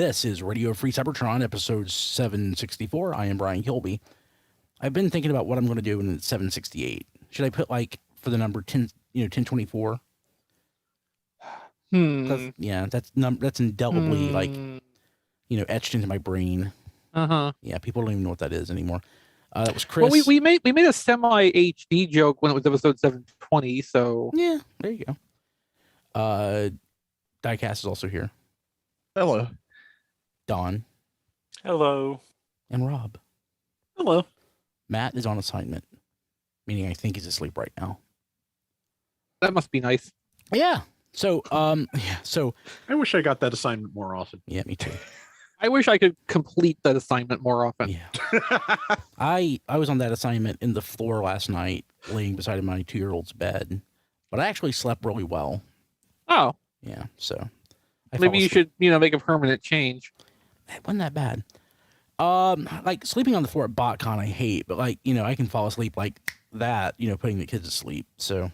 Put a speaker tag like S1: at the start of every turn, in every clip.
S1: This is Radio Free Cybertron, episode 764. I am Brian Kilby. I've been thinking about what I'm going to do in 768. Should I put, like, for the number 10, 1024? Yeah, that's indelibly, like, etched into my brain. Yeah, people don't even know what that is anymore. That was Chris.
S2: Well, we made a semi HD joke when it was episode 720. So
S1: yeah, there you go. Diecast is also here.
S3: Hello.
S1: Don.
S4: Hello.
S1: And Rob.
S4: Hello.
S1: Matt is on assignment, meaning I think he's asleep right now.
S2: That must be nice.
S1: Yeah. So,
S3: I wish I got that assignment more often.
S1: Yeah, me too.
S2: I wish I could complete that assignment more often.
S1: Yeah. I was on that assignment in the floor last night, laying beside my 2-year-old's bed, but I actually slept really well.
S2: Oh.
S1: Yeah. So
S2: maybe you should, make a permanent change.
S1: It wasn't that bad. Like sleeping on the floor at BotCon, I hate, but like, I can fall asleep like that, putting the kids to sleep. So.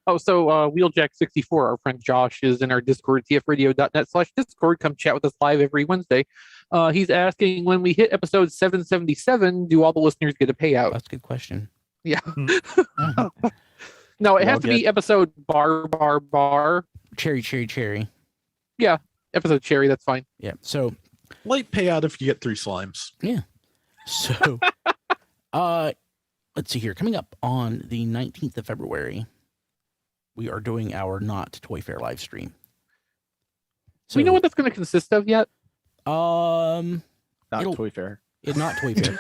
S2: Oh, so Wheeljack64, our friend Josh, is in our Discord, tfradio.net/Discord. Come chat with us live every Wednesday. He's asking, when we hit episode 777, do all the listeners get a payout?
S1: That's a good question.
S2: Yeah. No, it has to be episode bar.
S1: Cherry.
S2: Yeah, episode cherry, that's fine.
S1: Yeah, so.
S3: Light payout if you get 3 slimes.
S1: Yeah. So, let's see here. Coming up on the 19th of February, we are doing our Not Toy Fair live stream.
S2: So, we know what that's going to consist of yet?
S3: Not Toy Fair.
S1: Not Toy Fair.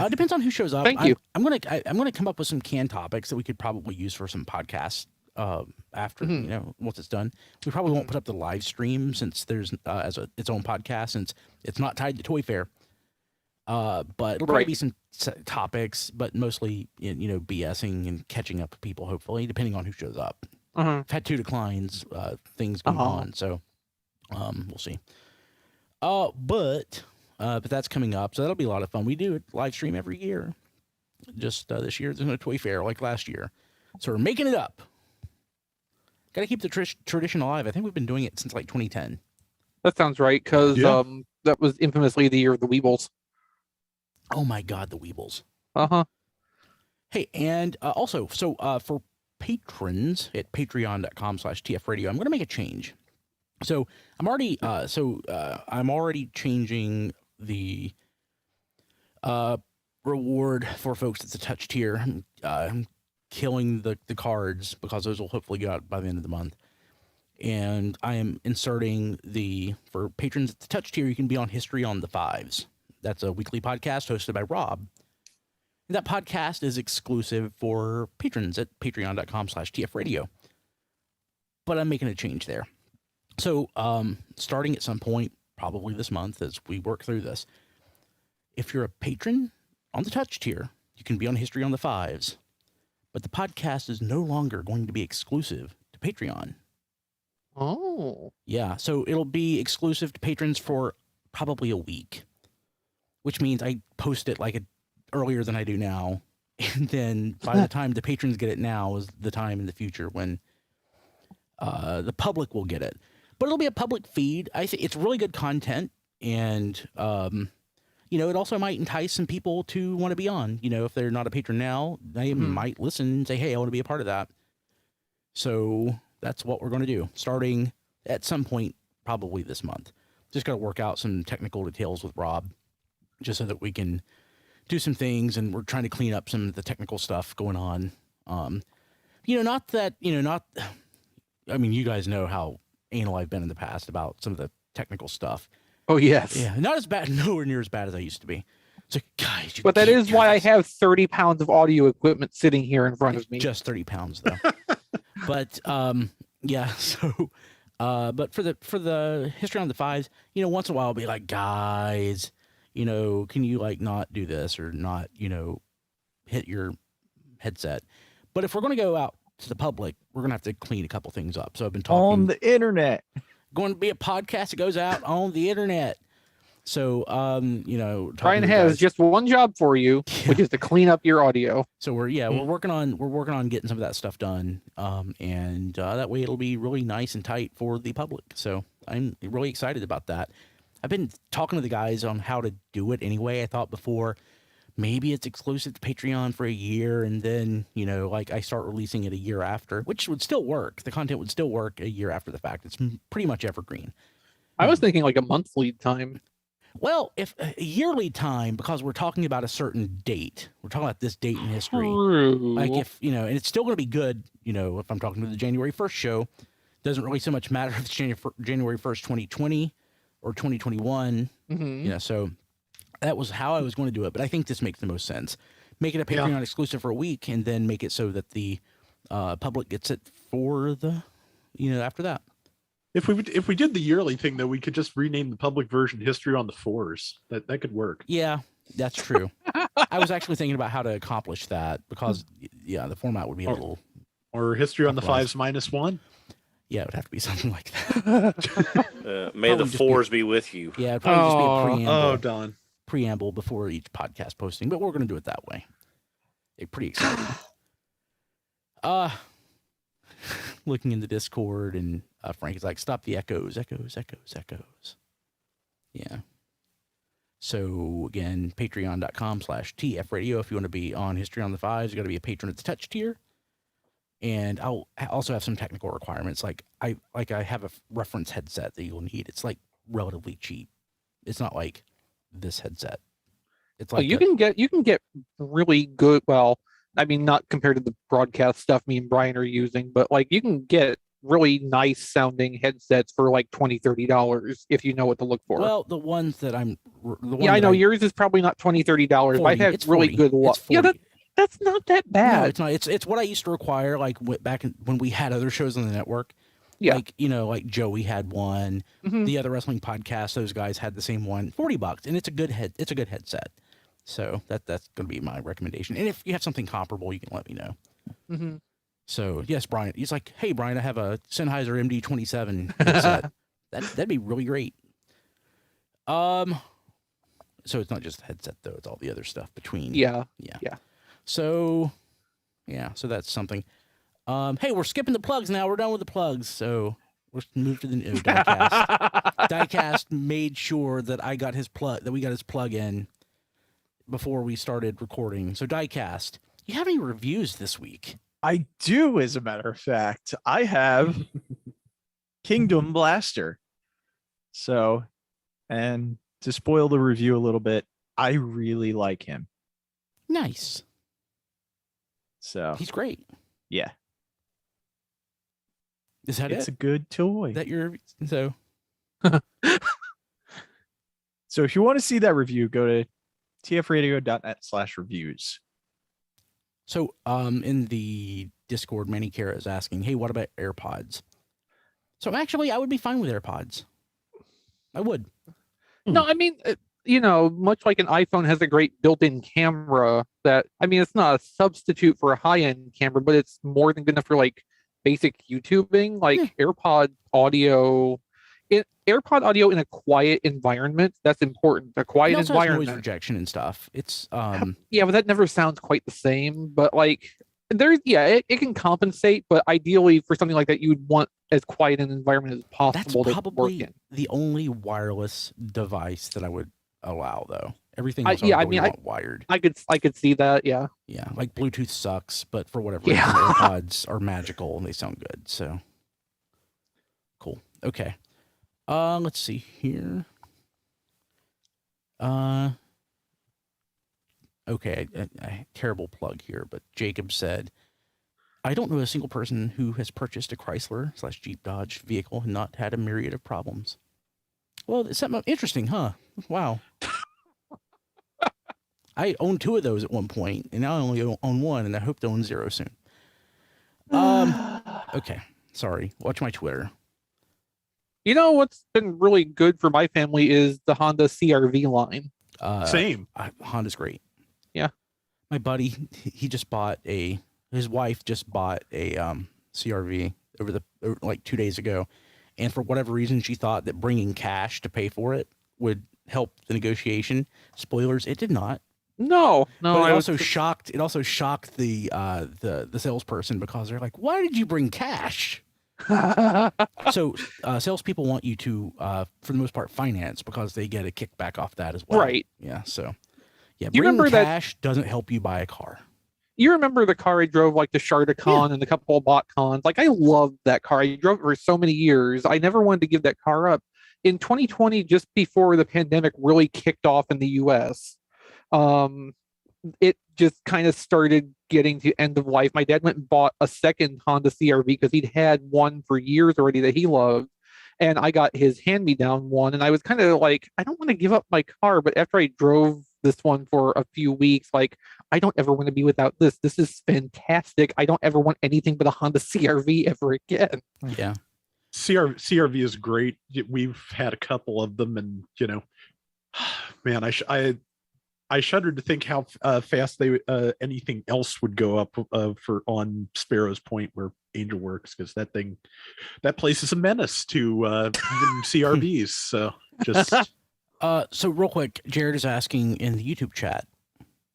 S1: Depends on who shows up.
S2: Thank you.
S1: I'm gonna come up with some canned topics that we could probably use for some podcasts after once it's done. We probably won't put up the live stream since there's its own podcast, since it's not tied to Toy Fair. But it'll probably be some topics, but mostly BSing and catching up with people. Hopefully, depending on who shows up. I've had 2 declines, things going on, so we'll see. But that's coming up, so that'll be a lot of fun. We do a live stream every year. Just this year, there's no Toy Fair like last year, so we're making it up. Got to keep the tradition alive. I think we've been doing it since like 2010.
S2: That sounds right, because that was infamously the year of the Weebles.
S1: Oh my God, the Weebles. Hey, and also, so for patrons at patreon.com/tfradio, I'm going to make a change. So I'm already changing the reward for folks that's a touch tier. I'm killing the cards because those will hopefully go out by the end of the month. And I am inserting for patrons at the touch tier, you can be on History on the Fives. That's a weekly podcast hosted by Rob. And that podcast is exclusive for patrons at patreon.com/tfradio. But I'm making a change there. So, starting at some point, probably this month as we work through this, if you're a patron on the touch tier, you can be on History on the Fives. But the podcast is no longer going to be exclusive to Patreon.
S2: Oh.
S1: Yeah, so it'll be exclusive to patrons for probably a week, which means I post it earlier than I do now. And then by the time the patrons get it now is the time in the future when the public will get it. But it'll be a public feed. I think it's really good content, and it also might entice some people to want to be on. If they're not a patron now, they might listen and say, "Hey, I want to be a part of that." So that's what we're going to do, starting at some point, probably this month. Just got to work out some technical details with Rob, just so that we can do some things, and we're trying to clean up some of the technical stuff going on. I mean, you guys know how anal I've been in the past about some of the technical stuff.
S2: Oh, yes.
S1: Yeah, not as bad, nowhere near as bad as I used to be. It's like, guys,
S2: but that is why I have 30 pounds of audio equipment sitting here in front of me.
S1: Just 30 pounds, though. But, yeah, so, but for the History on the Fives, once in a while I'll be like, guys, can you, not do this or not, hit your headset. But if we're going to go out to the public, we're going to have to clean a couple things up. So I've been talking.
S5: On the internet.
S1: Going to be a podcast that goes out on the internet. So,
S2: Brian has just one job for you, which is to clean up your audio.
S1: So we're working on getting some of that stuff done. And that way it'll be really nice and tight for the public. So I'm really excited about that. I've been talking to the guys on how to do it anyway. I thought before maybe it's exclusive to Patreon for a year, and then, you know, like I start releasing it a year after, which would still work. The content would still work a year after the fact. It's pretty much evergreen.
S2: I was thinking like a month lead time.
S1: Well, if a yearly time, because we're talking about a certain date, we're talking about this date in history.
S2: True.
S1: Like if, you know, and it's still going to be good, you know, if I'm talking to the January 1st show, doesn't really so much matter if it's January 1st, 2020 or 2021, you know, so that was how I was going to do it. But I think this makes the most sense. Make it a Patreon exclusive for a week and then make it so that the public gets it for the, you know, after that.
S3: If we did the yearly thing, though, we could just rename the public version History on the Fours. That could work.
S1: Yeah, that's true. I was actually thinking about how to accomplish that because, yeah, the format would be a little...
S3: Or History on the Fives -1.
S1: Yeah, it would have to be something like that.
S4: May the fours be with you.
S1: Yeah, it'd probably just be a preamble.
S3: Oh, Don.
S1: Preamble before each podcast posting, but we're going to do it that way. Pretty exciting. Looking in the Discord, and Frank is like, stop the echoes. Yeah. So again, patreon.com/tfradio. If you want to be on History on the Fives, you got to be a patron at the touch tier. And I'll also have some technical requirements. Like I have a reference headset that you'll need. It's like relatively cheap. It's not like this headset. It's like
S2: you can get really good. Well, I mean, not compared to the broadcast stuff me and Brian are using, but like you can get really nice sounding headsets for like $20-$30 if you know what to look for.
S1: Well, the ones that I
S2: know yours is probably not $20-$30, but I've had really good luck. Yeah, that's not that bad.
S1: No, it's not. It's what I used to require, like back when we had other shows on the network.
S2: Yeah.
S1: Like, you know, like Joey had one. The other wrestling podcast, those guys had the same one. $40, and it's a good headset. So that's going to be my recommendation. And if you have something comparable, you can let me know. So yes, Brian. He's like, hey, Brian, I have a Sennheiser MD27 headset. That'd be really great. So it's not just the headset though; it's all the other stuff between. Yeah. So that's something. Hey, we're skipping the plugs now. We're done with the plugs. So we're moved to the Diecast. Diecast made sure that we got his plug in before we started recording. So Diecast, you have any reviews this week?
S5: I do, as a matter of fact. I have Kingdom Blaster. So, and to spoil the review a little bit, I really like him.
S1: Nice.
S5: So
S1: he's great.
S5: Yeah.
S1: Is that
S5: it's a good toy.
S1: So
S5: if you want to see that review, go to tfradio.net/reviews.
S1: So in the Discord, Manny Kara is asking, hey, what about AirPods? So actually, I would be fine with AirPods. I would.
S2: No, I mean, you know, much like an iPhone has a great built-in camera that, I mean, it's not a substitute for a high-end camera, but it's more than good enough for like basic YouTubing, like AirPod audio in a quiet environment. That's important. A quiet environment.
S1: Noise rejection and stuff. It's
S2: yeah, but that never sounds quite the same. But like it can compensate, but ideally for something like that, you would want as quiet an environment as possible.
S1: That's probably the only wireless device that I would allow, though. Everything else wired.
S2: I could see that, yeah.
S1: Yeah, like Bluetooth sucks, but for whatever reason, AirPods are magical and they sound good. So cool. Okay. Let's see here. Okay, a terrible plug here, but Jacob said, I don't know a single person who has purchased a Chrysler/Jeep Dodge vehicle and not had a myriad of problems. Well, it's something interesting, huh? Wow. I owned 2 of those at one point, and now I only own 1, and I hope to own 0 soon. Okay, sorry. Watch my Twitter.
S2: You know what's been really good for my family is the Honda CR-V line.
S3: Same.
S1: Honda's great.
S2: Yeah.
S1: My buddy, his wife just bought a CR-V over 2 days ago, and for whatever reason, she thought that bringing cash to pay for it would help the negotiation. Spoilers, it did not.
S2: No.
S1: But it also shocked the salesperson because they're like, "Why did you bring cash?" So salespeople want you to, for the most part, finance because they get a kickback off that as well.
S2: Right.
S1: Yeah. So, yeah,
S2: Do you
S1: bringing
S2: remember that-
S1: cash doesn't help you buy a car.
S2: You remember the car I drove, like the Shardacon and a couple of BotCons? Like, I loved that car. I drove it for so many years. I never wanted to give that car up. In 2020, just before the pandemic really kicked off in the US, it just kind of started getting to end of life. My dad went and bought a second Honda CRV because he'd had one for years already that he loved. And I got his hand-me-down one. And I was kind of like, I don't want to give up my car. But after I drove this one for a few weeks, like, I don't ever want to be without this. This is fantastic. I don't ever want anything but a Honda CRV ever again.
S1: Yeah.
S3: CRV is great. We've had a couple of them, and man, I shuddered to think how fast they anything else would go up for on Sparrow's Point where Angel works, because that place is a menace to even CRVs. So just
S1: so real quick, Jared is asking in the YouTube chat,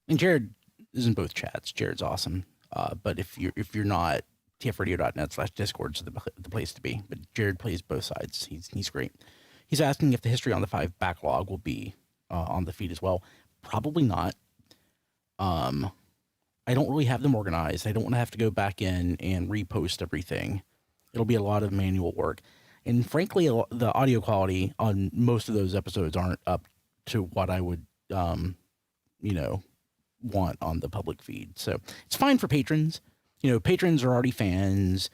S1: and Jared is in both chats. Jared's awesome. But if you're not, tfradio.net/discord is the place to be. But Jared plays both sides. He's great. He's asking if the History on the 5 backlog will be on the feed as well. Probably not. I don't really have them organized. I don't want to have to go back in and repost everything. It'll be a lot of manual work. And frankly, the audio quality on most of those episodes aren't up to what I would, want on the public feed. So it's fine for patrons. Patrons are already fans.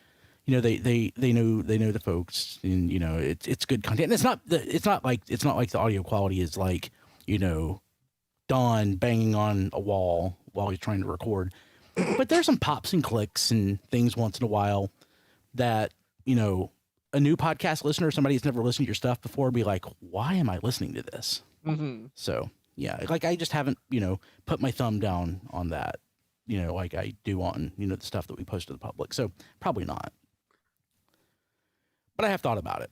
S1: They know the folks, and it's good content. And it's not like the audio quality is like, Don banging on a wall while he's trying to record. But there's some pops and clicks and things once in a while that, a new podcast listener, somebody who's never listened to your stuff before, be like, why am I listening to this?
S2: Mm-hmm.
S1: So, yeah, like I just haven't, put my thumb down on that, like I do on, the stuff that we post to the public. So probably not. But I have thought about it.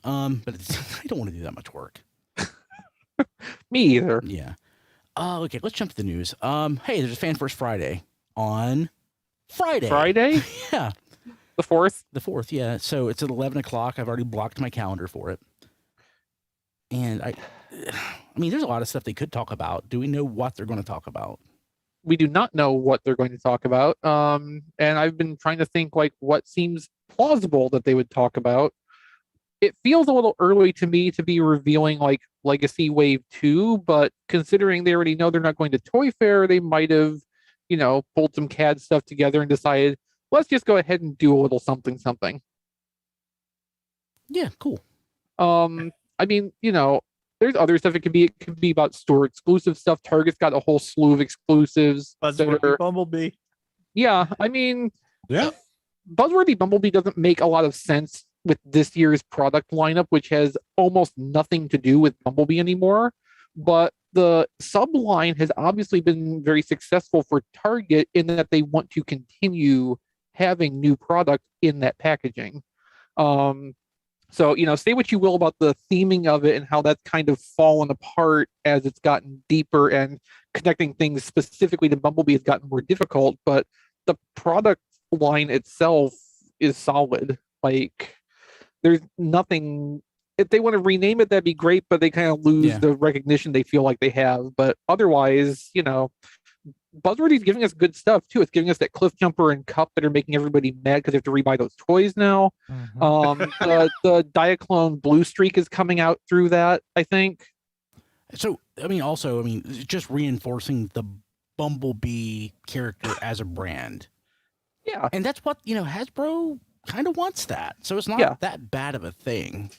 S1: But I don't want to do that much work.
S2: Me either.
S1: Yeah. Okay, let's jump to the news. Hey, there's a Fan First Friday on Friday.
S2: Friday?
S1: Yeah.
S2: The 4th?
S1: The 4th, yeah. So it's at 11 o'clock. I've already blocked my calendar for it. And I mean, there's a lot of stuff they could talk about. Do we know what they're going to talk about?
S2: We do not know what they're going to talk about. And I've been trying to think, like, what seems plausible that they would talk about. It feels a little early to me to be revealing, like, Legacy Wave 2, but considering they already know they're not going to Toy Fair, they might have, pulled some CAD stuff together and decided, let's just go ahead and do a little something.
S1: Yeah, cool.
S2: I mean, there's other stuff. It could be about store exclusive stuff. Target's got a whole slew of exclusives.
S5: Buzzworthy Bumblebee.
S2: Yeah, I mean,
S3: yeah.
S2: Buzzworthy Bumblebee doesn't make a lot of sense with this year's product lineup, which has almost nothing to do with Bumblebee anymore. But the subline has obviously been very successful for Target in that they want to continue having new product in that packaging. So, say what you will about the theming of it and how that's kind of fallen apart as it's gotten deeper, and connecting things specifically to Bumblebee has gotten more difficult, but the product line itself is solid. Like, there's nothing. If they want to rename it, that'd be great, but they kind of lose the recognition they feel like they have. But otherwise, Buzzworthy's giving us good stuff too. It's giving us that Cliff Jumper and Cup that are making everybody mad because they have to rebuy those toys now.
S5: Mm-hmm.
S2: The Diaclone Blue Streak is coming out through that, I think.
S1: So, just reinforcing the Bumblebee character as a brand.
S2: Yeah.
S1: And that's what, Hasbro kind of wants that. So it's not that bad of a thing.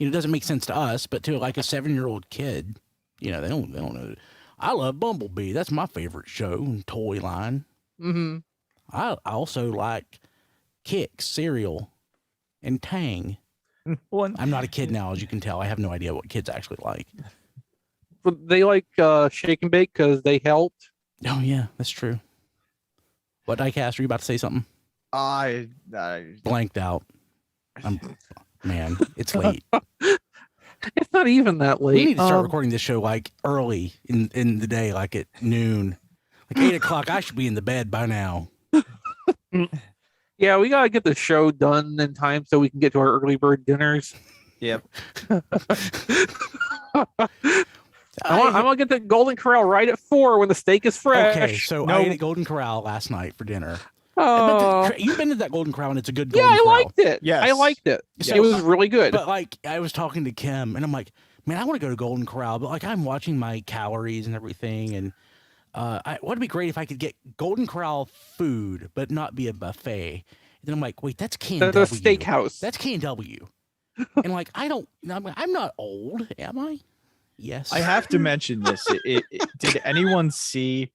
S1: It doesn't make sense to us, but to like a 7-year-old kid, they don't know. I love Bumblebee. That's my favorite show and toy line.
S2: Mm-hmm.
S1: I also like Kix, Cereal, and Tang. I'm not a kid now, as you can tell. I have no idea what kids actually like.
S2: But they like Shake and Bake because they helped.
S1: Oh, yeah, that's true. What, Diecast, are you about to say something?
S5: I
S1: Blanked out. Man, it's late.
S2: It's not even that late.
S1: We need to start recording this show like early in the day, like at noon. Like 8 o'clock, I should be in the bed by now.
S2: Yeah, we gotta get the show done in time so we can get to our early bird dinners.
S5: Yep.
S2: I'm gonna get the Golden Corral right at 4 when the steak is fresh.
S1: Okay, so
S5: No.
S1: I ate at Golden Corral last night for dinner.
S2: Oh,
S1: But you've been to that Golden Corral, and it's a good
S2: yeah,
S1: Golden
S2: I
S1: Corral.
S2: liked it.
S5: Yes.
S2: I liked it.
S1: So-
S2: It was really good.
S1: But like, I was talking to Kim, and I'm like, man, I want to go to Golden Corral, but like, I'm watching my calories and everything, and would be great if I could get Golden Corral food, but not be a buffet. And then I'm like, wait, that's K&W.
S2: The steakhouse.
S1: That's K&W. And like, I'm not old, am I? Yes.
S5: I have to mention this. Did anyone see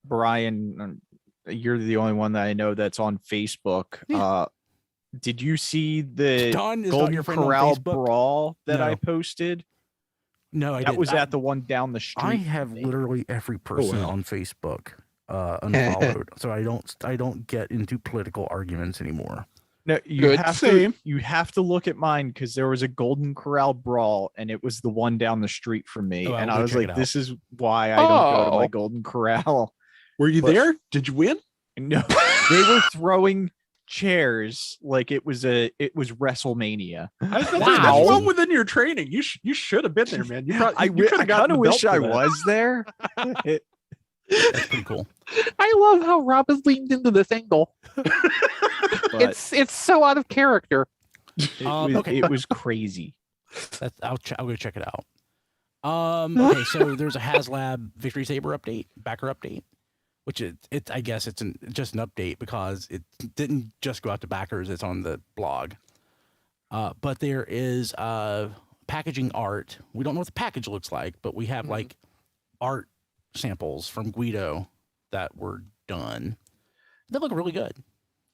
S5: Brian? You're the only one that I know that's on Facebook.
S1: Yeah.
S5: Did you see the
S1: Don is not
S5: Golden
S1: your friend on
S5: Corral
S1: Facebook?
S5: brawl that I
S1: No.
S5: posted?
S1: No, I
S5: That
S1: didn't.
S5: was at the one down the street.
S1: I have literally every person
S3: wow.
S1: on Facebook unfollowed, so I don't get into political arguments anymore.
S5: No, you
S2: Good.
S5: have
S3: Same.
S5: you have to look at mine because there was a Golden Corral brawl and it was the one down the street from me,
S1: Oh, I'll
S5: and
S1: go
S5: I was
S1: check
S5: like,
S1: it
S5: "This is why I don't go to my
S2: Oh.
S5: Golden Corral."
S3: Were you
S5: But-
S3: there? Did you win?
S5: No, they were throwing chairs like it was WrestleMania.
S3: That's
S2: Wow.
S3: well within your training. You should have been there, man. You probably,
S5: I kind of wish I was there.
S1: That's pretty cool.
S2: I love how Rob has leaned into this angle.
S5: But
S2: It's so out of character.
S1: Okay.
S5: it was crazy.
S1: I'll go check it out. Okay, so there's a HasLab Victory Saber update, backer update, which I guess it's just an update because it didn't just go out to backers. It's on the blog. But there is packaging art. We don't know what the package looks like, but we have like art samples from Guido that were done. They look really good.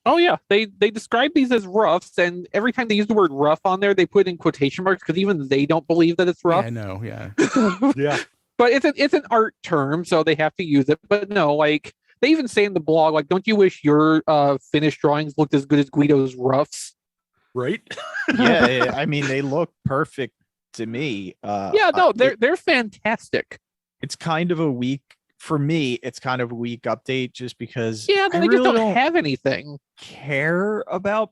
S2: Oh yeah, they describe these as roughs, and every time they use the word rough on there, they put in quotation marks because even they don't believe that it's rough.
S1: Yeah, I know. Yeah.
S3: Yeah.
S2: But it's an art term, so they have to use it. But no, like they even say in the blog, like, don't you wish your finished drawings looked as good as Guido's roughs?
S3: Right.
S5: Yeah, I mean they look perfect to me.
S2: Yeah, no, they're fantastic.
S5: It's kind of a weak for me. It's kind of a weak update just because
S2: Yeah,
S5: I
S2: they
S5: really
S2: just don't have anything.
S5: care about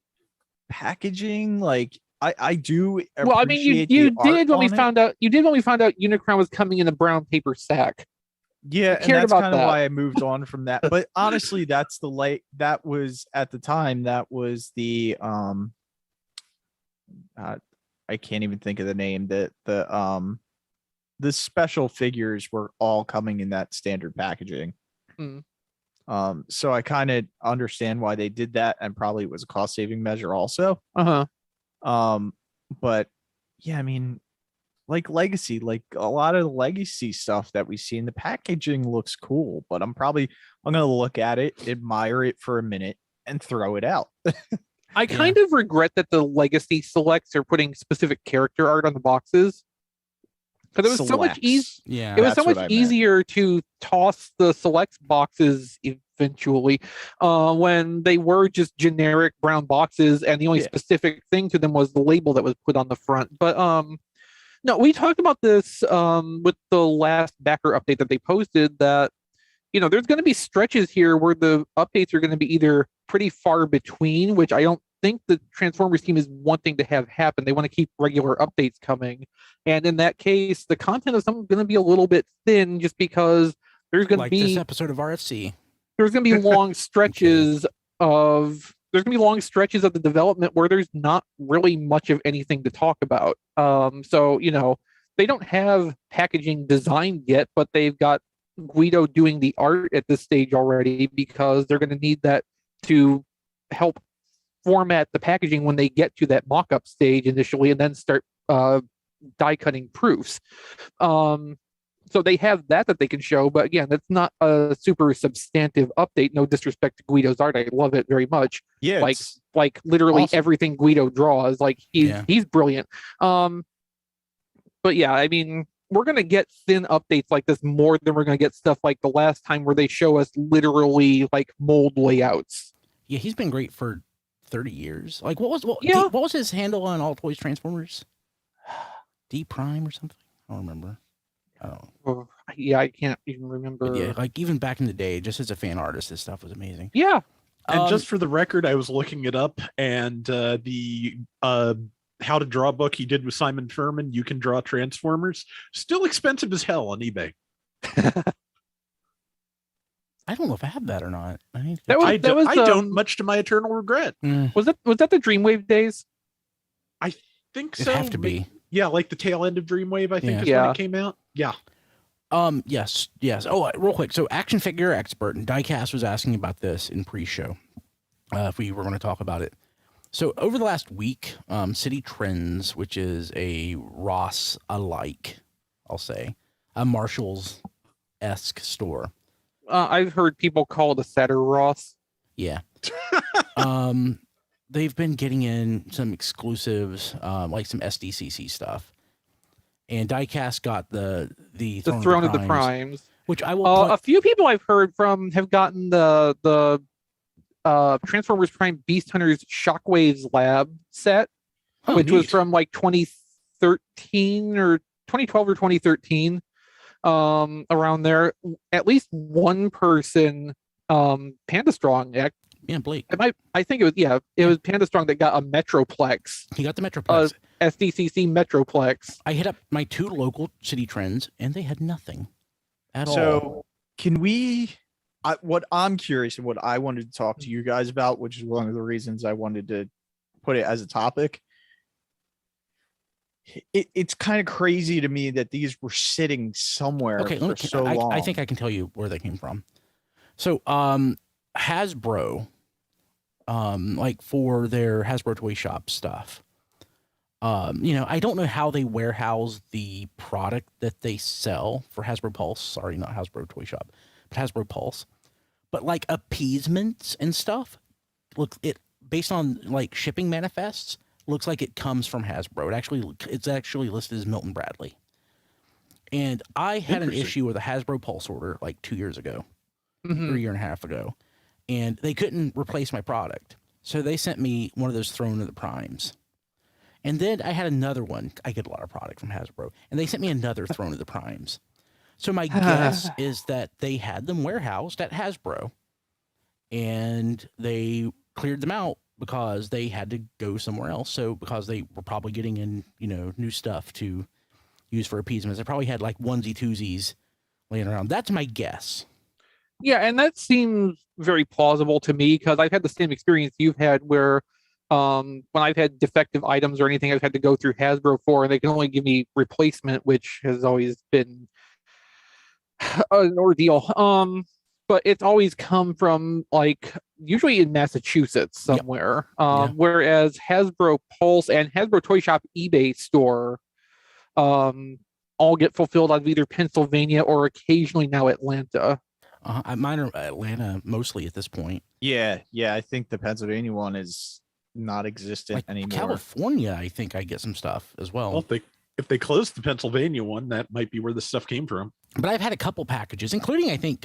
S5: packaging. Like I do.
S2: Well, I mean, you
S5: appreciate the art
S2: did when we
S5: on it.
S2: found out. You did when we found out Unicron was coming in a brown paper sack.
S5: Yeah, and
S2: cared
S5: that's
S2: about
S5: kind of
S2: that.
S5: why I moved on from that. But honestly, that's the that was at the time, that was the I can't even think of the name, that the special figures were all coming in that standard packaging.
S2: Mm.
S5: So I kind of understand why they did that, and probably it was a cost saving measure also. But yeah, I mean, like Legacy, like a lot of the Legacy stuff that we see in the packaging looks cool, but I'm gonna look at it, admire it for a minute, and throw it out.
S2: I kind of regret that the Legacy selects are putting specific character art on the boxes, because it was so much
S5: Selects.
S1: Yeah.
S2: It was so
S5: That's what
S2: much
S5: I meant.
S2: easier to toss the selects boxes eventually when they were just generic brown boxes, and the only
S5: Yeah.
S2: specific thing to them was the label that was put on the front. But no, we talked about this with the last backer update that they posted, that there's going to be stretches here where the updates are going to be either pretty far between, which I don't think the Transformers team is wanting to have happen. They want to keep regular updates coming, and in that case, the content is going to be a little bit thin, just because there's going to
S1: Like
S2: be
S1: this episode of RFC.
S2: there's going to be long stretches of the development where there's not really much of anything to talk about. So they don't have packaging designed yet, but they've got Guido doing the art at this stage already, because they're going to need that to help format the packaging when they get to that mock-up stage initially, and then start die cutting proofs. So they have that they can show, but again, that's not a super substantive update. No disrespect to Guido's art, I love it very much.
S5: Yeah,
S2: Like literally
S5: awesome.
S2: everything Guido draws, like
S1: Yeah.
S2: he's brilliant. But yeah, I mean, we're gonna get thin updates like this more than we're gonna get stuff like the last time where they show us literally like mold layouts.
S1: Yeah, he's been great for 30 years. Like, what
S2: Yeah.
S1: was his handle on All Toys Transformers? D Prime or something? I don't remember. I don't know.
S2: Oh, yeah, I can't even remember.
S1: But yeah, like even back in the day, just as a fan artist, this stuff was amazing.
S2: Yeah.
S3: And just for the record, I was looking it up, and the how to draw book he did with Simon Furman, You Can Draw Transformers, still expensive as hell on eBay.
S1: I don't know if I have that or not.
S3: I don't, much to my eternal regret.
S2: Was that the Dreamwave days?
S3: I think so.
S1: It'd have to be.
S3: Yeah, like the tail end of Dreamwave, I think is when it came out. Yeah.
S1: Yes. Oh, real quick. So action figure expert and Diecast was asking about this in pre-show. If we were going to talk about it. So over the last week, City Trends, which is a Ross alike, I'll say, a Marshalls-esque store.
S2: I've heard people call it a Satter Ross.
S1: Yeah. They've been getting in some exclusives, like some SDCC stuff. And Diecast got the
S2: Throne of the Primes,
S1: which I will.
S2: A few people I've heard from have gotten the Transformers Prime Beast Hunters Shockwaves Lab set, which was from like 2013 or 2012 or 2013, around there. At least one person, Panda Strong.
S1: Yeah, Blake.
S2: I think it was Panda Strong that got a Metroplex.
S1: He got the Metroplex.
S2: SDCC Metroplex.
S1: I hit up my 2 local City Trends, and they had nothing at all.
S5: So can we? What I'm curious and what I wanted to talk to you guys about, which is one of the reasons I wanted to put it as a topic. It's kind of crazy to me that these were sitting somewhere for so long.
S1: I think I can tell you where they came from. So, Hasbro, like for their Hasbro Toy Shop stuff, I don't know how they warehouse the product that they sell for Hasbro Pulse. Sorry, not Hasbro Toy Shop, but Hasbro Pulse. But like appeasements and stuff, based on like shipping manifests, looks like it comes from Hasbro. It's actually listed as Milton Bradley. And I had an issue with a Hasbro Pulse order like 2 years ago, or a year and a half ago, and they couldn't replace my product. So they sent me one of those Throne of the Primes. And then I had another one. I get a lot of product from Hasbro. And they sent me another Throne of the Primes. So my guess is that they had them warehoused at Hasbro. And they cleared them out because they had to go somewhere else. So because they were probably getting in, new stuff to use for appeasements. They probably had like onesie twosies laying around. That's my guess.
S2: Yeah, and that seems very plausible to me because I've had the same experience you've had where when I've had defective items or anything I've had to go through Hasbro for, and they can only give me replacement, which has always been an ordeal. But it's always come from like usually in Massachusetts somewhere. Whereas Hasbro Pulse and Hasbro Toy Shop eBay store all get fulfilled out of either Pennsylvania or occasionally now Atlanta.
S1: Mine are Atlanta mostly at this point.
S5: Yeah. I think the Pennsylvania one is not existent anymore.
S1: California, I think I get some stuff as well.
S3: Well, if they closed the Pennsylvania one, that might be where the stuff came from.
S1: But I've had a couple packages, including I think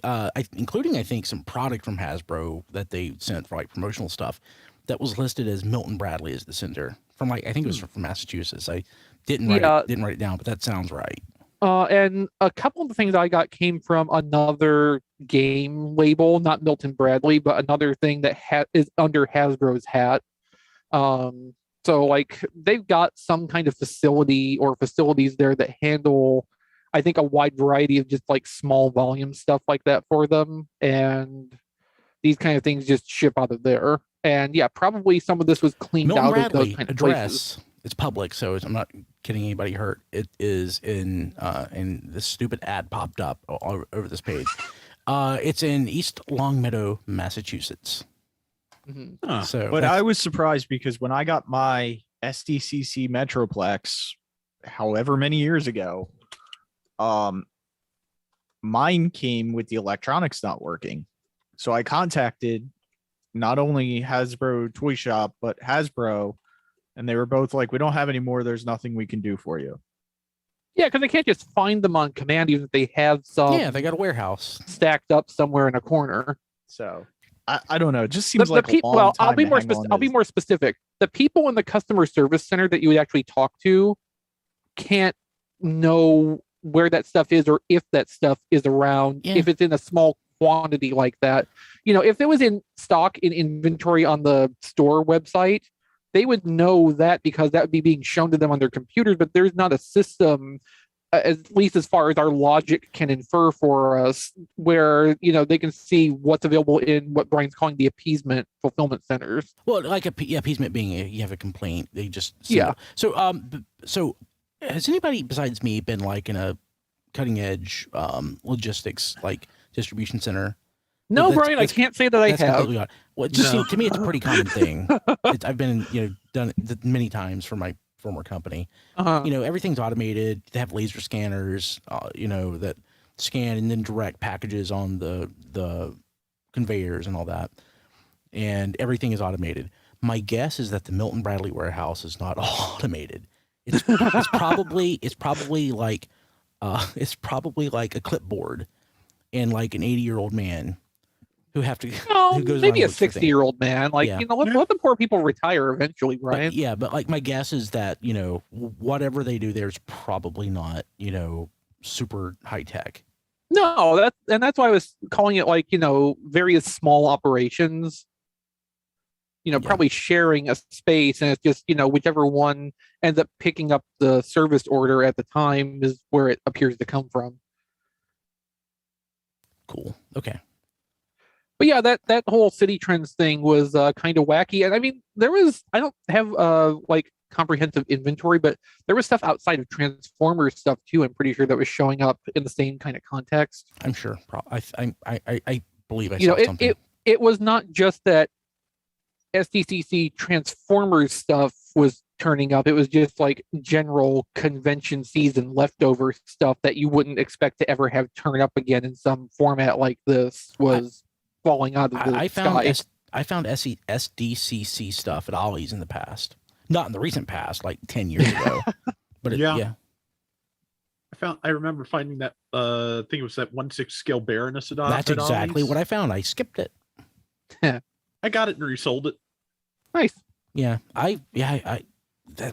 S1: some product from Hasbro that they sent for like promotional stuff that was listed as Milton Bradley as the sender from I think it was from Massachusetts. I didn't write it down, but that sounds right.
S2: And a couple of the things I got came from another game label, not Milton Bradley, but another thing that is under Hasbro's hat. So like they've got some kind of facility or facilities there that handle, I think, a wide variety of just like small volume stuff like that for them. And these kind of things just ship out of there. And yeah, probably some of this was cleaned
S1: Milton
S2: out
S1: Bradley,
S2: of those kind of places.
S1: It's public, so I'm not getting anybody hurt. It is in this stupid ad popped up all over this page. It's in East Longmeadow, Massachusetts.
S5: But I was surprised because when I got my SDCC Metroplex, however many years ago, mine came with the electronics not working. So I contacted not only Hasbro Toy Shop, but Hasbro, and they were both like, we don't have any more. There's nothing we can do for you.
S2: Yeah, because they can't just find them on command, even if they have some.
S1: Yeah, they got a warehouse
S2: stacked up somewhere in a corner.
S5: So I don't know. It just seems like a long time.
S2: I'll be more specific. The people in the customer service center that you would actually talk to can't know where that stuff is or if that stuff is around. Yeah. If it's in a small quantity like that. If it was in stock in inventory on the store website, they would know that because that would be being shown to them on their computers, but there's not a system, at least as far as our logic can infer for us, where they can see what's available in what Brian's calling the appeasement fulfillment centers.
S1: Well, like appeasement being you have a complaint, they just So has anybody besides me been like in a cutting edge logistics like distribution center?
S2: No, Brian, I can't say that I have.
S1: Well, it just seems, to me, it's a pretty common thing. I've been, done it many times for my former company. Everything's automated. They have laser scanners, that scan and then direct packages on the conveyors and all that. And everything is automated. My guess is that the Milton Bradley warehouse is not all automated. It's probably like a clipboard and like an 80-year-old man who goes
S2: maybe a
S1: around
S2: 60-year-old man. Like, let the poor people retire eventually, Brian.
S1: But like my guess is that, whatever they do there is probably not, super high tech.
S2: No, that's why I was calling it like, various small operations, probably sharing a space, and it's just, whichever one ends up picking up the service order at the time is where it appears to come from.
S1: Cool. Okay.
S2: But yeah, that whole City Trends thing was kind of wacky. And I mean, I don't have like comprehensive inventory, but there was stuff outside of Transformers stuff too. I'm pretty sure that was showing up in the same kind of context.
S1: I'm sure. I believe I saw something.
S2: It was not just that SDCC Transformers stuff was turning up. It was just like general convention season leftover stuff that you wouldn't expect to ever have turn up again in some format like this was falling out of the sky.
S1: I found SDCC stuff at Ollie's in the past. Not in the recent past, like 10 years ago. But
S3: I remember finding that I think it was that 1/6 scale Baroness at
S1: That's exactly
S3: Ollie's.
S1: what I found. I skipped it.
S3: I got it and resold it.
S2: Nice.
S1: Yeah. I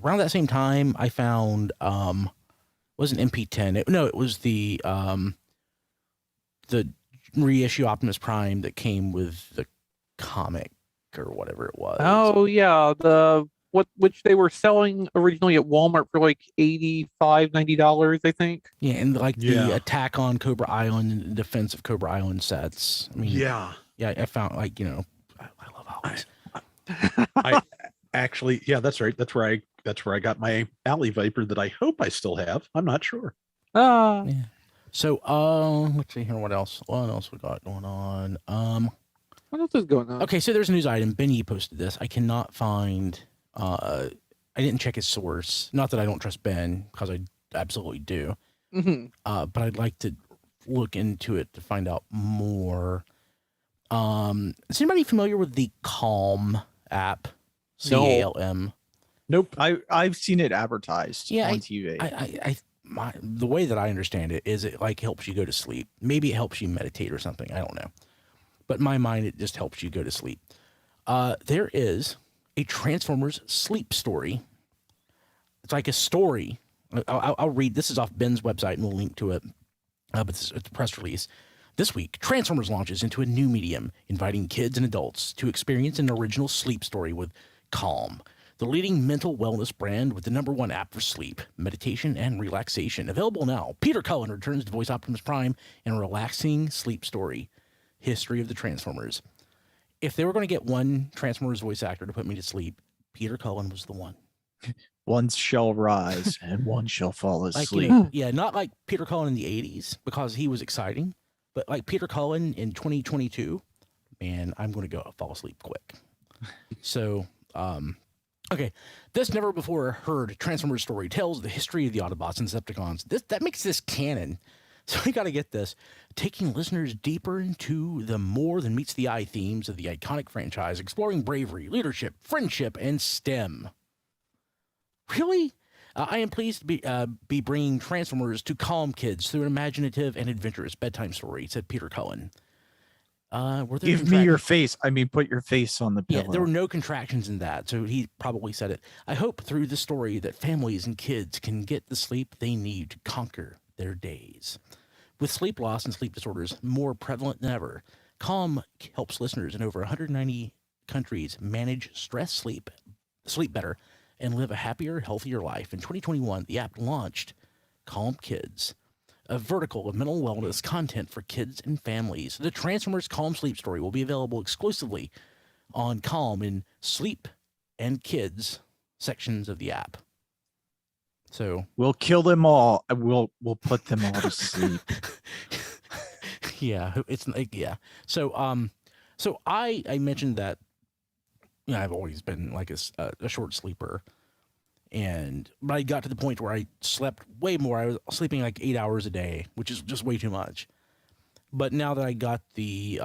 S1: around that same time I found it wasn't MP10. It was the reissue Optimus Prime that came with the comic or whatever it was.
S2: Oh yeah, which they were selling originally at Walmart for like $85-$90, I think.
S1: Yeah, and like the Attack on Cobra Island and Defense of Cobra Island sets. I mean, I found like I love Ollie's.
S3: I actually, that's right. That's where I got my Alley Viper that I hope I still have. I'm not sure.
S1: Yeah. So, let's see here. What else we got going on?
S2: What else is going on?
S1: Okay, so there's a news item. Benny posted this. I cannot find. I didn't check his source. Not that I don't trust Ben, because I absolutely do.
S2: Mm-hmm.
S1: But I'd like to look into it to find out more. Is anybody familiar with the Calm app? CALM.
S5: Nope. I've seen it advertised on TV.
S1: The way that I understand it is it like helps you go to sleep. Maybe it helps you meditate or something. I don't know. But in my mind, it just helps you go to sleep. There is a Transformers sleep story. It's like a story. I'll read. This is off Ben's website, and we'll link to it. But it's a press release. This week, Transformers launches into a new medium, inviting kids and adults to experience an original sleep story with Calm, the leading mental wellness brand with the #1 app for sleep, meditation, and relaxation. Available now. Peter Cullen returns to voice Optimus Prime in a relaxing sleep story, History of the Transformers. If they were going to get one Transformers voice actor to put me to sleep, Peter Cullen was the one.
S5: One shall rise and one shall fall asleep.
S1: Not like Peter Cullen in the 80s, because he was exciting, but like Peter Cullen in 2022, man, I'm going to go fall asleep quick. So, okay, this never before heard Transformers story tells the history of the Autobots and Decepticons. That makes this canon. So we got to get this, taking listeners deeper into the more than meets the eye themes of the iconic franchise, exploring bravery, leadership, friendship, and STEM. Really? I am pleased to be bringing Transformers to calm kids through an imaginative and adventurous bedtime story, said Peter Cullen.
S5: Give me your face. I mean, put your face on the pillow.
S1: Yeah, there were no contractions in that, so he probably said it. I hope through the story that families and kids can get the sleep they need to conquer their days. With sleep loss and sleep disorders more prevalent than ever, Calm helps listeners in over 190 countries manage stress, sleep better, and live a happier, healthier life. In 2021, the app launched Calm Kids, a vertical of mental wellness content for kids and families. The Transformers Calm Sleep Story will be available exclusively on Calm in Sleep and Kids sections of the app. So
S5: We'll kill them all. We'll put them all to sleep.
S1: yeah, it's like, yeah. So I mentioned that, you know, I've always been like a short sleeper, but I got to the point where I slept way more. I was sleeping like 8 hours a day, which is just way too much. But now that I got the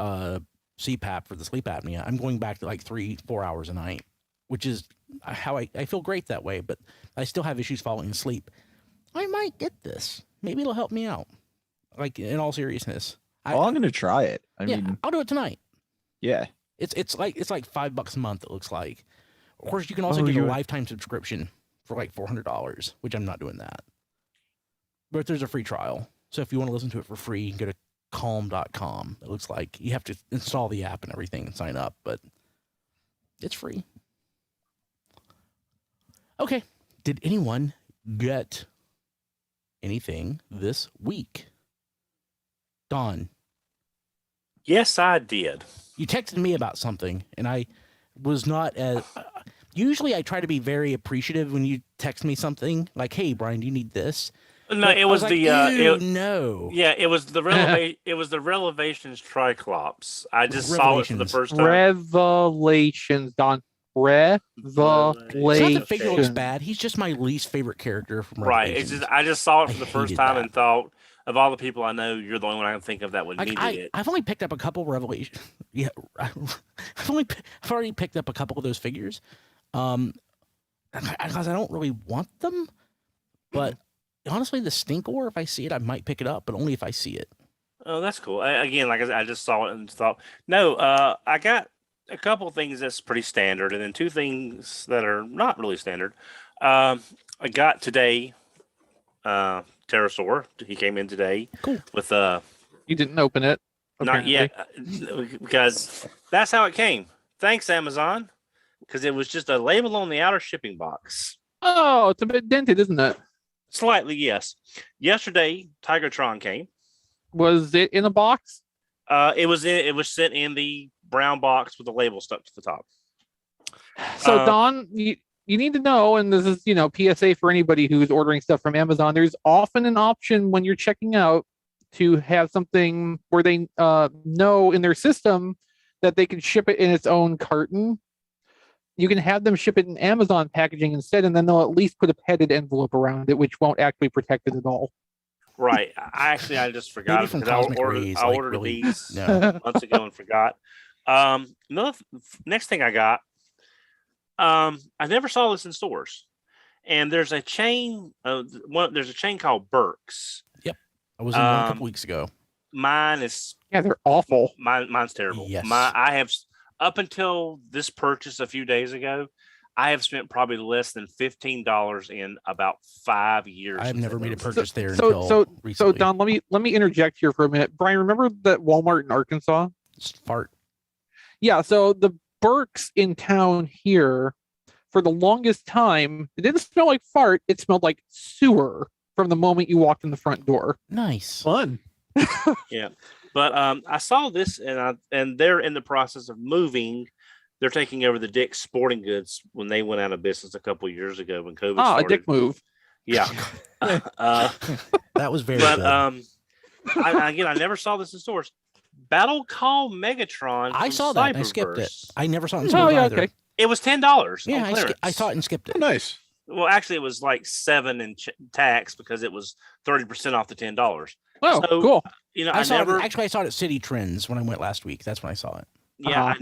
S1: CPAP for the sleep apnea, I'm going back to like 3-4 hours a night, which is how I feel great that way. But I still have issues falling asleep. I might get this. Maybe it'll help me out. Like, in all seriousness.
S5: I'm going to try it. I mean,
S1: I'll do it tonight.
S5: Yeah.
S1: It's like $5 a month, it looks like. Of course, you can also get a lifetime subscription for like $400, which I'm not doing that. But there's a free trial. So if you want to listen to it for free, you can go to calm.com. It looks like you have to install the app and everything and sign up, but it's free. Okay. Did anyone get anything this week? Don.
S4: Yes, I did.
S1: You texted me about something, and I was not as... usually, I try to be very appreciative when you text me something, like, hey, Brian, do you need this?
S4: No,
S1: But
S4: it
S1: I
S4: was
S1: like,
S4: the
S1: no.
S4: yeah, it was the it was the Revelations Triclops. I just saw it for the
S1: Revelations.
S4: first time.
S2: Revelations, Don.
S1: It's not
S2: Revelations.
S1: the figure looks bad. He's just my least favorite character from
S4: Right.
S1: Revelations.
S4: It's just I just saw it for
S1: I
S4: the first
S1: hated
S4: time
S1: that.
S4: and thought, of all the people I know, you're the only one I can think of that would
S1: Like,
S4: need it.
S1: I've only picked up a couple Revelations. Yeah, I've already picked up a couple of those figures, because I don't really want them. But honestly, the Stinkor, if I see it, I might pick it up, but only if I see it.
S4: Oh, that's cool. Again, like I just saw it and thought, no, I got a couple things that's pretty standard, and then two things that are not really standard. I got today, Pterosaur. He came in today.
S1: Cool.
S4: With
S2: You didn't open it.
S4: not
S2: apparently.
S4: yet, because that's how it came. Thanks, Amazon, because it was just a label on the outer shipping box.
S2: Oh, it's a bit dented, isn't it?
S4: Slightly, yes. Yesterday, Tigertron came.
S2: Was it in a box?
S4: It was sent in the brown box with the label stuck to the top.
S2: So Don, you need to know, and this is, PSA for anybody who's ordering stuff from Amazon. There's often an option when you're checking out to have something where they know in their system that they can ship it in its own carton. You can have them ship it in Amazon packaging instead, and then they'll at least put a padded envelope around it, which won't actually protect it at all.
S4: Right. I just forgot
S1: Maybe from
S4: because
S1: Cosmic Rays,
S4: I
S1: like,
S4: ordered
S1: really-
S4: these
S1: No.
S4: months ago and forgot. Next thing I got, I never saw this in stores, and there's a chain. There's a chain called Burke's.
S1: I was in one a couple weeks ago.
S4: Mine is
S2: Yeah, they're awful.
S4: mine's terrible.
S1: Yes.
S4: I have up until this purchase a few days ago, I have spent probably less than $15 in about 5 years.
S1: I've
S4: since
S1: never
S4: I
S1: made a
S4: moved.
S1: purchase there
S2: So
S1: until recently.
S2: Don, let me interject here for a minute. Brian, remember that Walmart in Arkansas?
S1: Just fart.
S2: Yeah, so the Burke's in town here, for the longest time, it didn't smell like fart, it smelled like sewer from the moment you walked in the front door.
S1: Nice.
S3: Fun.
S4: Yeah, but I saw this, and they're in the process of moving. They're taking over the Dick's Sporting Goods when they went out of business a couple years ago when COVID
S2: Ah,
S4: started.
S2: a dick move.
S4: Yeah.
S1: That was very
S4: But
S1: good.
S4: I never saw this in stores. Battle Call Megatron.
S1: I
S4: from
S1: saw that and I skipped it.
S4: Cyberverse.
S1: I never saw it in
S2: Oh,
S1: stores
S2: yeah,
S1: either.
S2: okay.
S4: It was $10.
S1: Yeah,
S4: on clearance.
S1: I saw it and skipped it.
S3: Oh, nice.
S4: Well, actually, it was like $7 in tax because it was 30% off the $10.
S2: Oh,
S4: So,
S2: cool.
S1: I saw
S4: never.
S1: it. Actually, I saw it at City Trends when I went last week. That's when I saw it.
S4: Yeah,
S2: Uh-huh.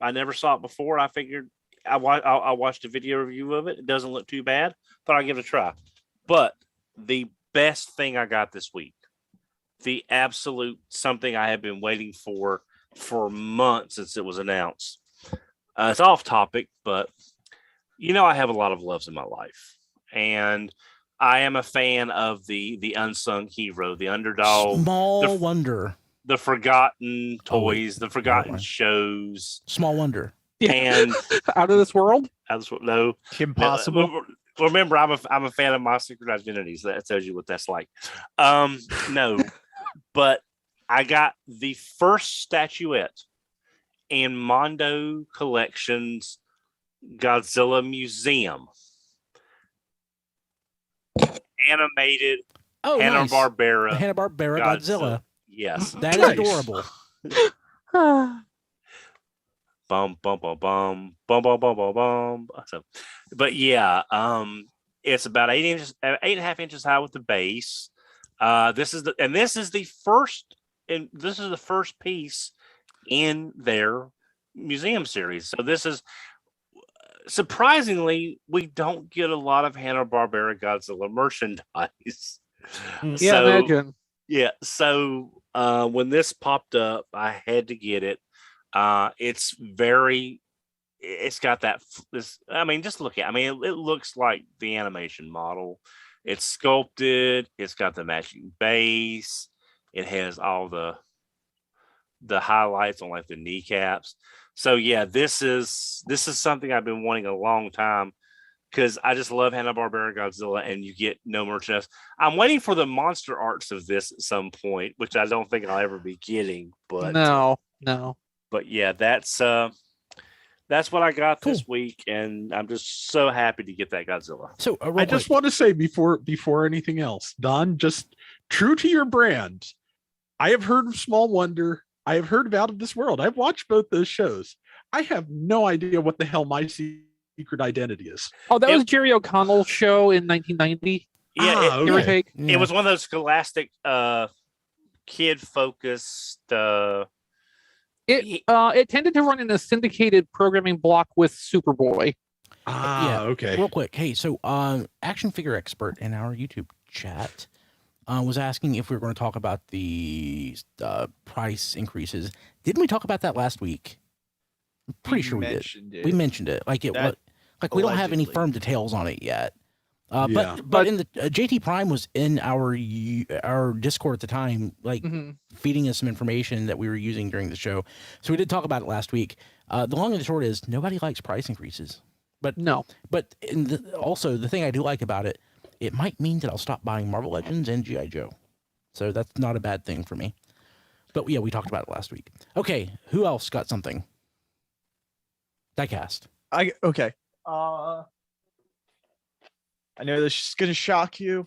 S4: I never saw it before. I figured I watched a video review of it. It doesn't look too bad. Thought I'd give it a try. But the best thing I got this week, the absolute something I have been waiting for months since it was announced. It's off topic, but I have a lot of loves in my life, and I am a fan of the unsung hero, the underdog,
S1: Small wonder.
S4: the forgotten toys, the
S1: never
S4: forgotten
S1: mind.
S4: shows,
S1: Small wonder.
S2: Yeah.
S4: and
S2: Out of this world.
S4: no.
S5: Impossible.
S4: Remember, I'm a fan of my secret identities. That tells you what that's like. No, but I got the first statuette in Mondo Collections Godzilla Museum, animated
S1: Oh, nice.
S4: Hanna-Barbera.
S1: Hanna-Barbera Godzilla.
S4: Yes,
S1: That is
S3: Nice.
S1: adorable.
S4: bum bum bum bum bum bum bum bum bum. So, but yeah, it's about 8.5 inches high with the base. This is the first piece in their museum series. So this is surprisingly, we don't get a lot of Hanna-Barbera Godzilla merchandise.
S2: Yeah, imagine.
S4: Yeah, so when this popped up, I had to get it. It's got this. I mean, just look at. I mean, it looks like the animation model. It's sculpted. It's got the matching base. It has all the highlights on like the kneecaps. So yeah, this is something I've been wanting a long time because I just love Hanna-Barbera Godzilla, and you get no merchandise. I'm waiting for the monster arts of this at some point, which I don't think I'll ever be getting. But
S2: No.
S4: But yeah, that's what I got
S1: Cool.
S4: this week, and I'm just so happy to get that Godzilla.
S1: So
S3: I just want to say before anything else, Don, just true to your brand. I have heard of Small Wonder. I have heard of Out of This World. I've watched both those shows. I have no idea what the hell my secret identity is.
S2: Oh, that was Jerry O'Connell's show in 1990.
S4: Yeah,
S2: Give or
S3: okay.
S2: take.
S4: it was one of those scholastic, kid-focused.
S2: It tended to run in a syndicated programming block with Superboy.
S3: Okay.
S1: Real quick. Hey, so action figure expert in our YouTube chat was asking if we were going to talk about the price increases. Didn't we talk about that last week? I'm pretty sure we did. We mentioned it. Like we don't have any
S5: allegedly.
S1: firm details on it yet.
S3: Yeah.
S1: But in the JT Prime was in our Discord at the time, like feeding us some information that we were using during the show. So we did talk about it last week. The long and the short is nobody likes price increases. But
S2: No.
S1: But also the thing I do like about it, it might mean that I'll stop buying Marvel Legends and G.I. Joe. So that's not a bad thing for me. But yeah, we talked about it last week. Okay, who else got something? Diecast.
S5: Okay. I know this is gonna shock you.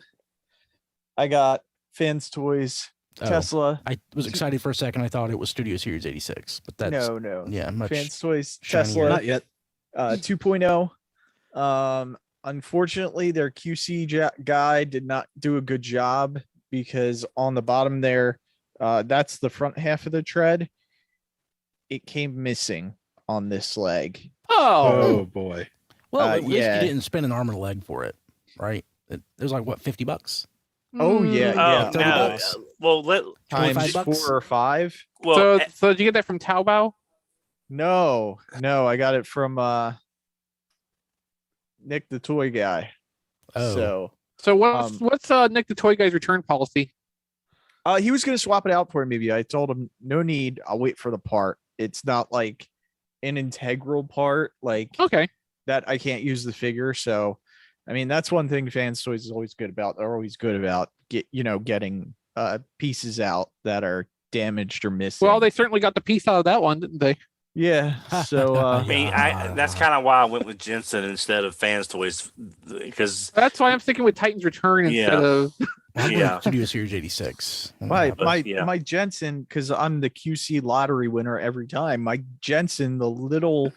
S5: I got FansToys
S1: Oh,
S5: Tesla.
S1: I was excited for a second. I thought it was Studio Series 86, but that's
S5: No.
S1: yeah, much
S5: FansToys
S1: shinier.
S5: Tesla
S3: Not yet.
S5: 2.0. Unfortunately, their QC guy did not do a good job because on the bottom there, that's the front half of the tread. It came missing on this leg.
S3: Oh boy.
S1: well. At least
S5: yeah.
S1: you didn't spend an arm and a leg for it, right? It was like what, $50?
S5: Oh yeah,
S4: Oh
S1: $30.
S4: no! Well,
S5: times
S1: 25 bucks?
S5: 4 or 5.
S4: well,
S2: So did you get that from Taobao?
S5: No, I got it from Nick the toy guy.
S1: Oh.
S2: So what's Nick the Toy Guy's return policy?
S5: He was gonna swap it out for me. I told him no need. I'll wait for the part. It's not like an integral part like
S2: Okay.
S5: that. I can't use the figure. So, I mean, that's one thing FansToys is always good about. They're always good about getting pieces out that are damaged or missing.
S2: Well, they certainly got the piece out of that one, didn't they?
S5: yeah. So
S4: I mean, that's kind of why I went with Jensen instead of FansToys, because
S2: That's why I'm sticking with Titan's Return instead of.
S1: I'm going
S4: Yeah.
S1: Studio Series 86.
S5: my Jensen, because I'm the QC lottery winner every time. My Jensen, the little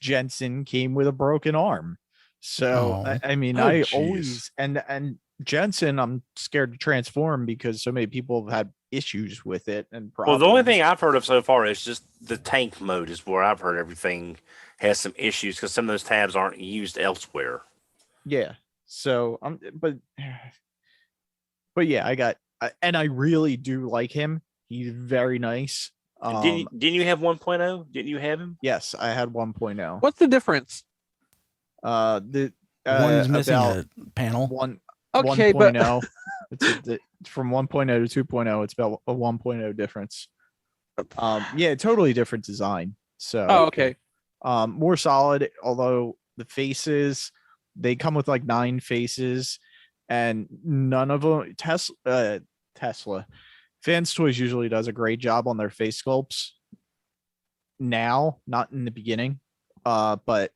S5: Jensen, came with a broken arm. So
S1: Oh.
S5: I mean,
S3: Oh,
S5: I
S3: geez.
S5: always and Jensen, I'm scared to transform because so many people have had issues with it and problems.
S4: well, the only thing I've heard of so far is just the tank mode is where I've heard everything has some issues because some of those tabs aren't used elsewhere.
S5: Yeah. So but yeah, and I really do like him. He's very nice.
S4: Didn't you have 1.0? Didn't you have him?
S5: Yes, I had 1.0.
S2: What's the difference?
S5: The
S1: One's missing
S5: about
S1: a panel.
S2: Okay, but
S5: 1.0. From 1.0 to 2.0, it's about a 1.0 difference. Yeah, totally different design. So
S2: okay.
S5: more solid, although the faces, they come with like 9 faces, and none of them Tesla FansToys usually does a great job on their face sculpts now, not in the beginning. But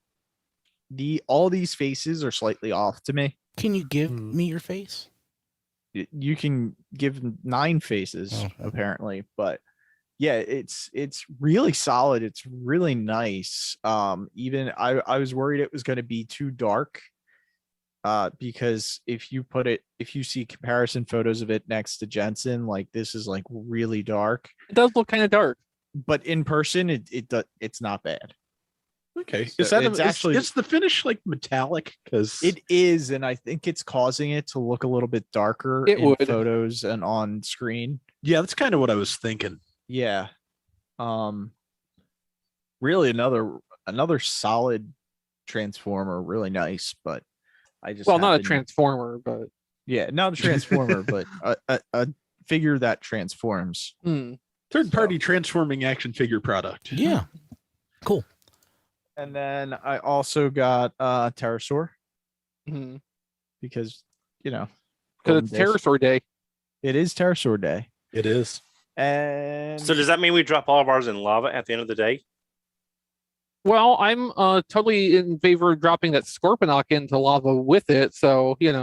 S5: all these faces are slightly off to me.
S1: Can you give me your face?
S5: You can give 9 faces
S1: Oh.
S5: apparently, but yeah, it's really solid. It's really nice. Even I was worried it was going to be too dark, because if you see comparison photos of it next to Jensen, like this is like really dark,
S2: It does look kind of dark.
S5: but in person it's not bad.
S3: Okay.
S5: So it's actually-
S3: is the finish like metallic? Because
S5: It is, and I think it's causing it to look a little bit darker
S2: It
S5: in
S2: would.
S5: photos and on screen.
S3: yeah, that's kind of what I was thinking.
S5: Yeah. Really another solid transformer, really nice, but I just
S2: Well, not a
S5: happened-
S2: transformer, but
S5: Yeah, not a transformer, but a figure that transforms.
S3: Third party transforming action figure product.
S1: Yeah. Cool.
S5: And then I also got Pterosaur
S2: because
S5: because
S2: it's
S5: Golden Days.
S2: Pterosaur Day.
S5: It is Pterosaur Day.
S3: It is.
S5: And
S4: So does that mean we drop all of ours in lava at the end of the day?
S2: Well, I'm totally in favor of dropping that Scorponok into lava with it. So
S5: and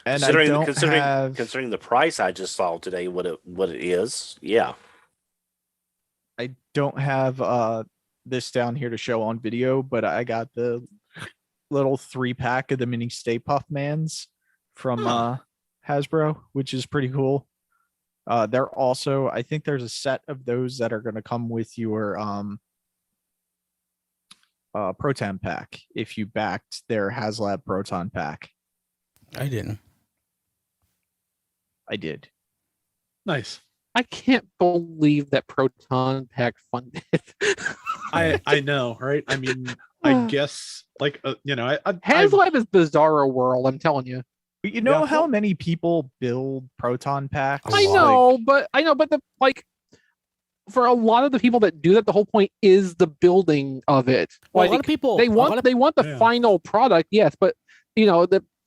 S5: I
S4: Considering
S5: don't
S4: considering
S5: have
S4: considering the price I just saw today, what it is, yeah.
S5: I don't have this down here to show on video, but I got the little 3-pack of the mini Stay Puft Mans from Hasbro, which is pretty cool. They're also, I think there's a set of those that are going to come with your Proton pack if you backed their HasLab Proton pack.
S1: I didn't.
S5: I did.
S3: Nice.
S2: I can't believe that Proton Pack funded.
S3: I know, right? I mean, I guess like I
S2: HasLab is bizarro world. I'm telling you.
S5: You know
S3: Yeah,
S5: how
S3: well-
S5: many people build Proton packs?
S1: A
S2: I
S1: lot.
S2: know, but for a lot of the people that do that, the whole point is the building of it.
S1: Well,
S2: Like,
S1: a lot of people.
S2: they
S1: a lot
S2: want
S1: of-
S2: the
S3: Yeah.
S2: final product, yes, but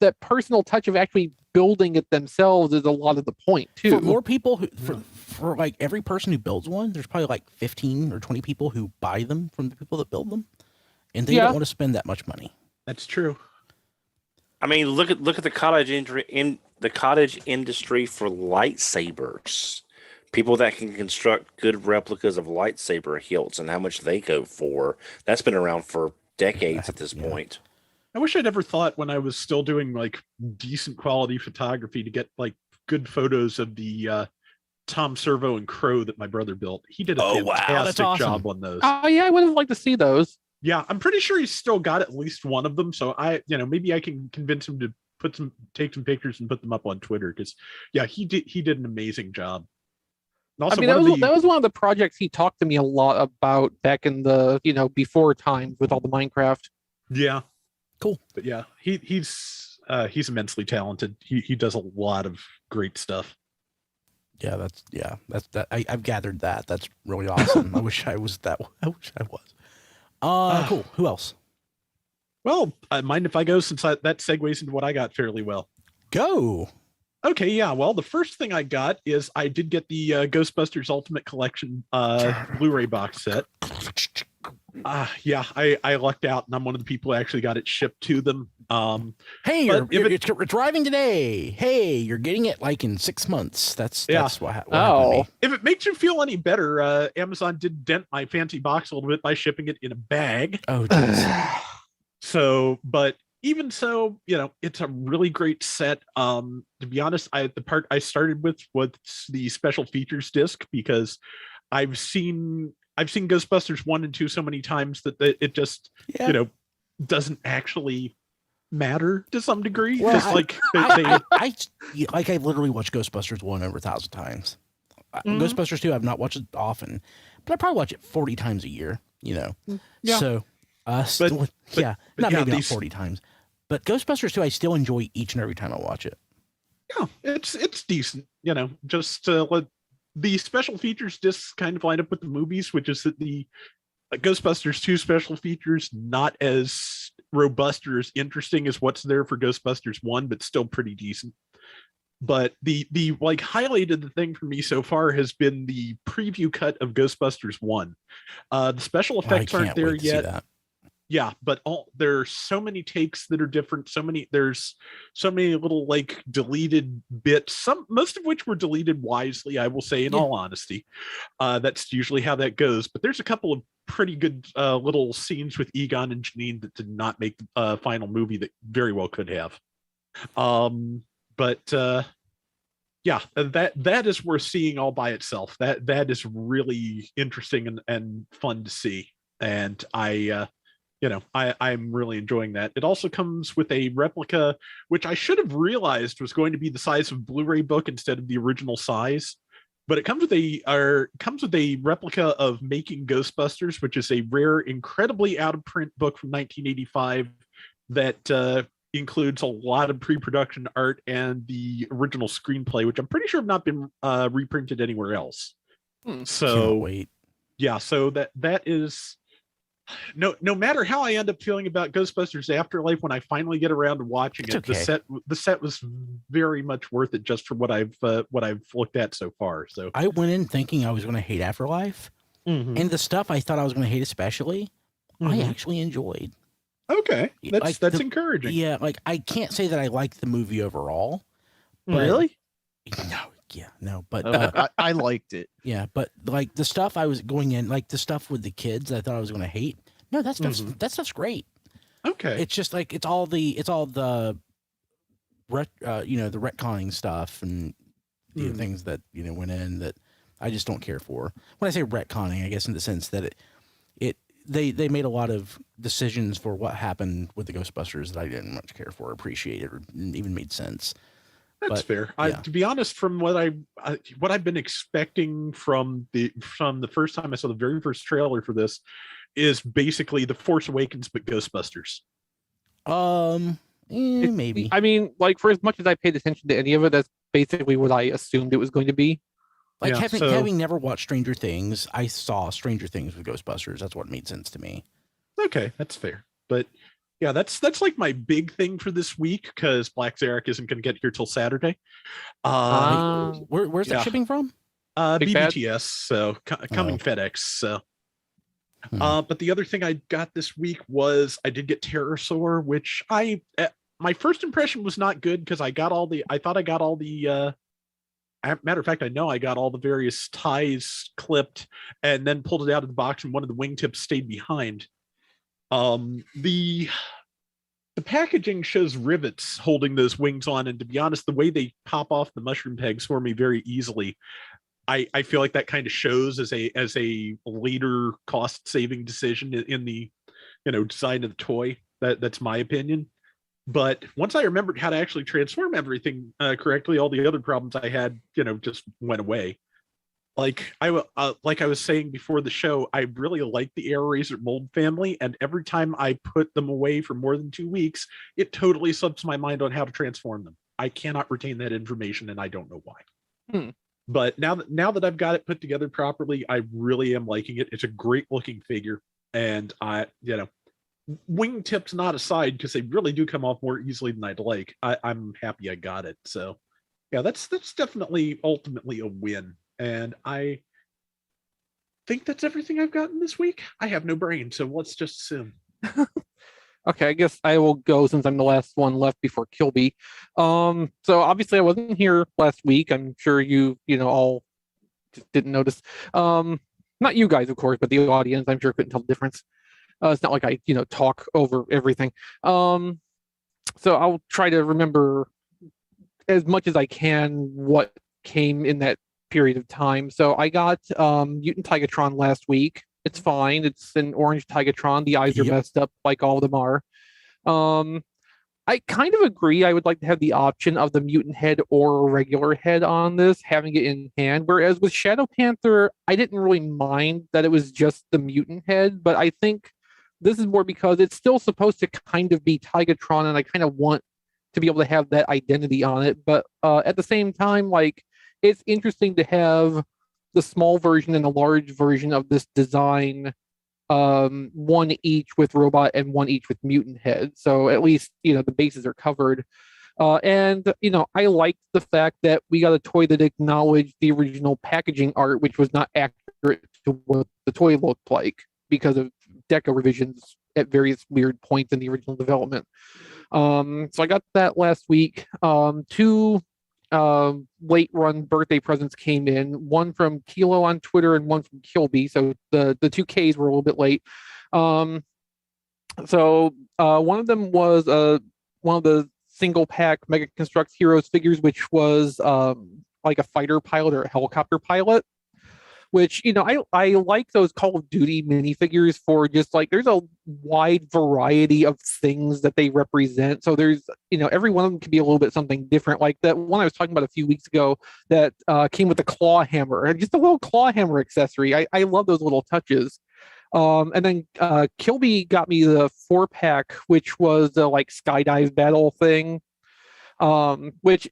S2: that personal touch of actually building it themselves is a lot of the point too.
S1: for more people who for like every person who builds one, there's probably like 15 or 20 people who buy them from the people that build them, and they
S2: Yeah.
S1: don't want to spend that much money.
S3: that's true.
S4: I mean, look at the cottage industry for lightsabers. People that can construct good replicas of lightsaber hilts and how much they go for. That's been around for decades at this
S1: Yeah.
S4: point.
S3: I wish I'd ever thought when I was still doing like decent quality photography to get like good photos of the Tom Servo and Crow that my brother built. He did a
S4: Oh, wow,
S3: fantastic
S1: that's awesome.
S3: job on those.
S2: Oh yeah, I would have liked to see those.
S3: Yeah, I'm pretty sure he's still got at least one of them. So maybe I can convince him to take some pictures and put them up on Twitter because yeah, he did an amazing job. And also,
S2: I mean, that was one of the projects he talked to me a lot about back in the before times with all the Minecraft.
S3: yeah,
S1: Cool.
S3: But yeah, he's immensely talented. He does a lot of great stuff.
S1: Yeah, that's that. I've gathered that. That's really awesome. I wish I was that. I wish I was. Cool. Who else?
S3: Well, mind if I go since that segues into what I got fairly well.
S1: Go.
S3: Okay, yeah. Well, the first thing I got is I did get the Ghostbusters Ultimate Collection Blu-ray box set. Yeah, I lucked out, and I'm one of the people who actually got it shipped to them.
S1: Hey,
S3: But if
S1: it's arriving today. Hey, you're getting it like in 6 months. That's what happened to
S2: Oh.
S1: me.
S3: If it makes you feel any better, Amazon did dent my fancy box a little bit by shipping it in a bag.
S1: Oh, geez.
S3: So, but even so, it's a really great set. To be honest, the part I started with was the special features disc because I've seen Ghostbusters 1 and 2 so many times that it just
S1: Yeah.
S3: doesn't actually matter to some degree.
S1: Well,
S3: just like they
S1: I literally watched Ghostbusters 1 over 1,000 times.
S2: Mhm.
S1: Ghostbusters 2 I've not watched it often, but I probably watch it 40 times a year.
S2: Yeah.
S1: So, not
S3: but
S1: maybe not
S3: these-
S1: 40 times. But Ghostbusters 2, I still enjoy each and every time I watch it.
S3: Yeah, it's decent. Just let the special features discs kind of line up with the movies, which is that the Ghostbusters 2 special features not as robust or as interesting as what's there for Ghostbusters 1, but still pretty decent. But the like highlight of the thing for me so far has been the preview cut of Ghostbusters 1. The special effects aren't there yet. Yeah, but there's so many takes that are different. There's so many little like deleted bits. Most of which were deleted wisely, I will say, in all honesty. That's usually how that goes. But there's a couple of pretty good little scenes with Egon and Janine that did not make the final movie that very well could have. Yeah, that is worth seeing all by itself. That is really interesting and fun to see. And I'm really enjoying that. It also comes with a replica, which I should have realized was going to be the size of a Blu-ray book instead of the original size. But it comes with a replica of Making Ghostbusters, which is a rare, incredibly out of print book from 1985 that includes a lot of pre-production art and the original screenplay, which I'm pretty sure have not been reprinted anywhere else. So
S1: wait.
S3: Yeah, so that is. No matter how I end up feeling about Ghostbusters Afterlife, when I finally get around to watching it,
S1: okay.
S3: the set was very much worth it just for what I've looked at so far. So
S1: I went in thinking I was going to hate Afterlife, and the stuff I thought I was going to hate especially, I actually enjoyed.
S3: Okay, that's encouraging.
S1: Yeah, like I can't say that I liked the movie overall. But,
S5: Really?
S1: No, but
S5: I liked it.
S1: Yeah, but like the stuff I was going in, like the stuff with the kids, I thought I was going to hate. No, that stuff's great.
S3: Okay,
S1: it's just like it's all the the retconning stuff and the things that went in that I just don't care for. When I say retconning, I guess in the sense that they made a lot of decisions for what happened with the Ghostbusters that I didn't much care for, appreciate it, or even made sense.
S3: That's fair.
S1: Yeah.
S3: To be honest, from what I've been expecting from the first time I saw the very first trailer for this, is basically The Force Awakens but Ghostbusters.
S1: Maybe.
S2: I mean, like for as much as I paid attention to any of it, that's basically what I assumed it was going to be.
S1: Like having never watched Stranger Things, I saw Stranger Things with Ghostbusters. That's what made sense to me.
S3: Okay, that's fair. But yeah, that's like my big thing for this week because Black Zarek isn't going to get here till Saturday.
S1: Where's that shipping from?
S3: BBTS, so coming FedEx. So, but the other thing I got this week was I did get Pterosaur, which my first impression was not good because I thought I got all the. Matter of fact, I know I got all the various ties clipped and then pulled it out of the box, and one of the wingtips stayed behind. The packaging shows rivets holding those wings on, and to be honest, the way they pop off the mushroom pegs for me very easily, I feel like that kind of shows as a later cost saving decision in the design of the toy. That's my opinion. But once I remembered how to actually transform everything correctly, all the other problems I had, just went away. Like I was saying before the show, I really like the AirRazor mold family, and every time I put them away for more than 2 weeks, it totally slips my mind on how to transform them. I cannot retain that information, and I don't know why. But now that I've got it put together properly, I really am liking it. It's a great looking figure, and wingtips not aside, because they really do come off more easily than I'd like. I'm happy I got it. So yeah, that's definitely ultimately a win. And I think that's everything I've gotten this week. I have no brain, so let's just assume.
S2: Okay, I guess I will go since I'm the last one left before Kilby. So obviously I wasn't here last week. I'm sure you all just didn't notice. Not you guys, of course, but the audience, I'm sure couldn't tell the difference. It's not like I, talk over everything. So I'll try to remember as much as I can what came in that period of time. So I got Mutant Tigatron last week. It's fine. It's an orange Tigatron. The eyes are messed up like all of them are. I kind of agree. I would like to have the option of the mutant head or a regular head on this, having it in hand. Whereas with Shadow Panther, I didn't really mind that it was just the mutant head, but I think this is more because it's still supposed to kind of be Tigatron, and I kind of want to be able to have that identity on it. But at the same time, like, it's interesting to have the small version and the large version of this design, one each with robot and one each with mutant head. So at least, the bases are covered. And I liked the fact that we got a toy that acknowledged the original packaging art, which was not accurate to what the toy looked like because of deco revisions at various weird points in the original development. So I got that last week. Two late run birthday presents came in, one from Kilo on Twitter and one from Kilby. So the two Ks were a little bit late. So one of them was one of the single pack Mega Construx Heroes figures, which was like a fighter pilot or a helicopter pilot, which, I like those Call of Duty minifigures for just like, there's a wide variety of things that they represent. So there's, every one of them can be a little bit something different. Like that one I was talking about a few weeks ago that came with a claw hammer, just a little claw hammer accessory. I love those little touches. And then Kilby got me the 4-pack, which was the like skydive battle thing, which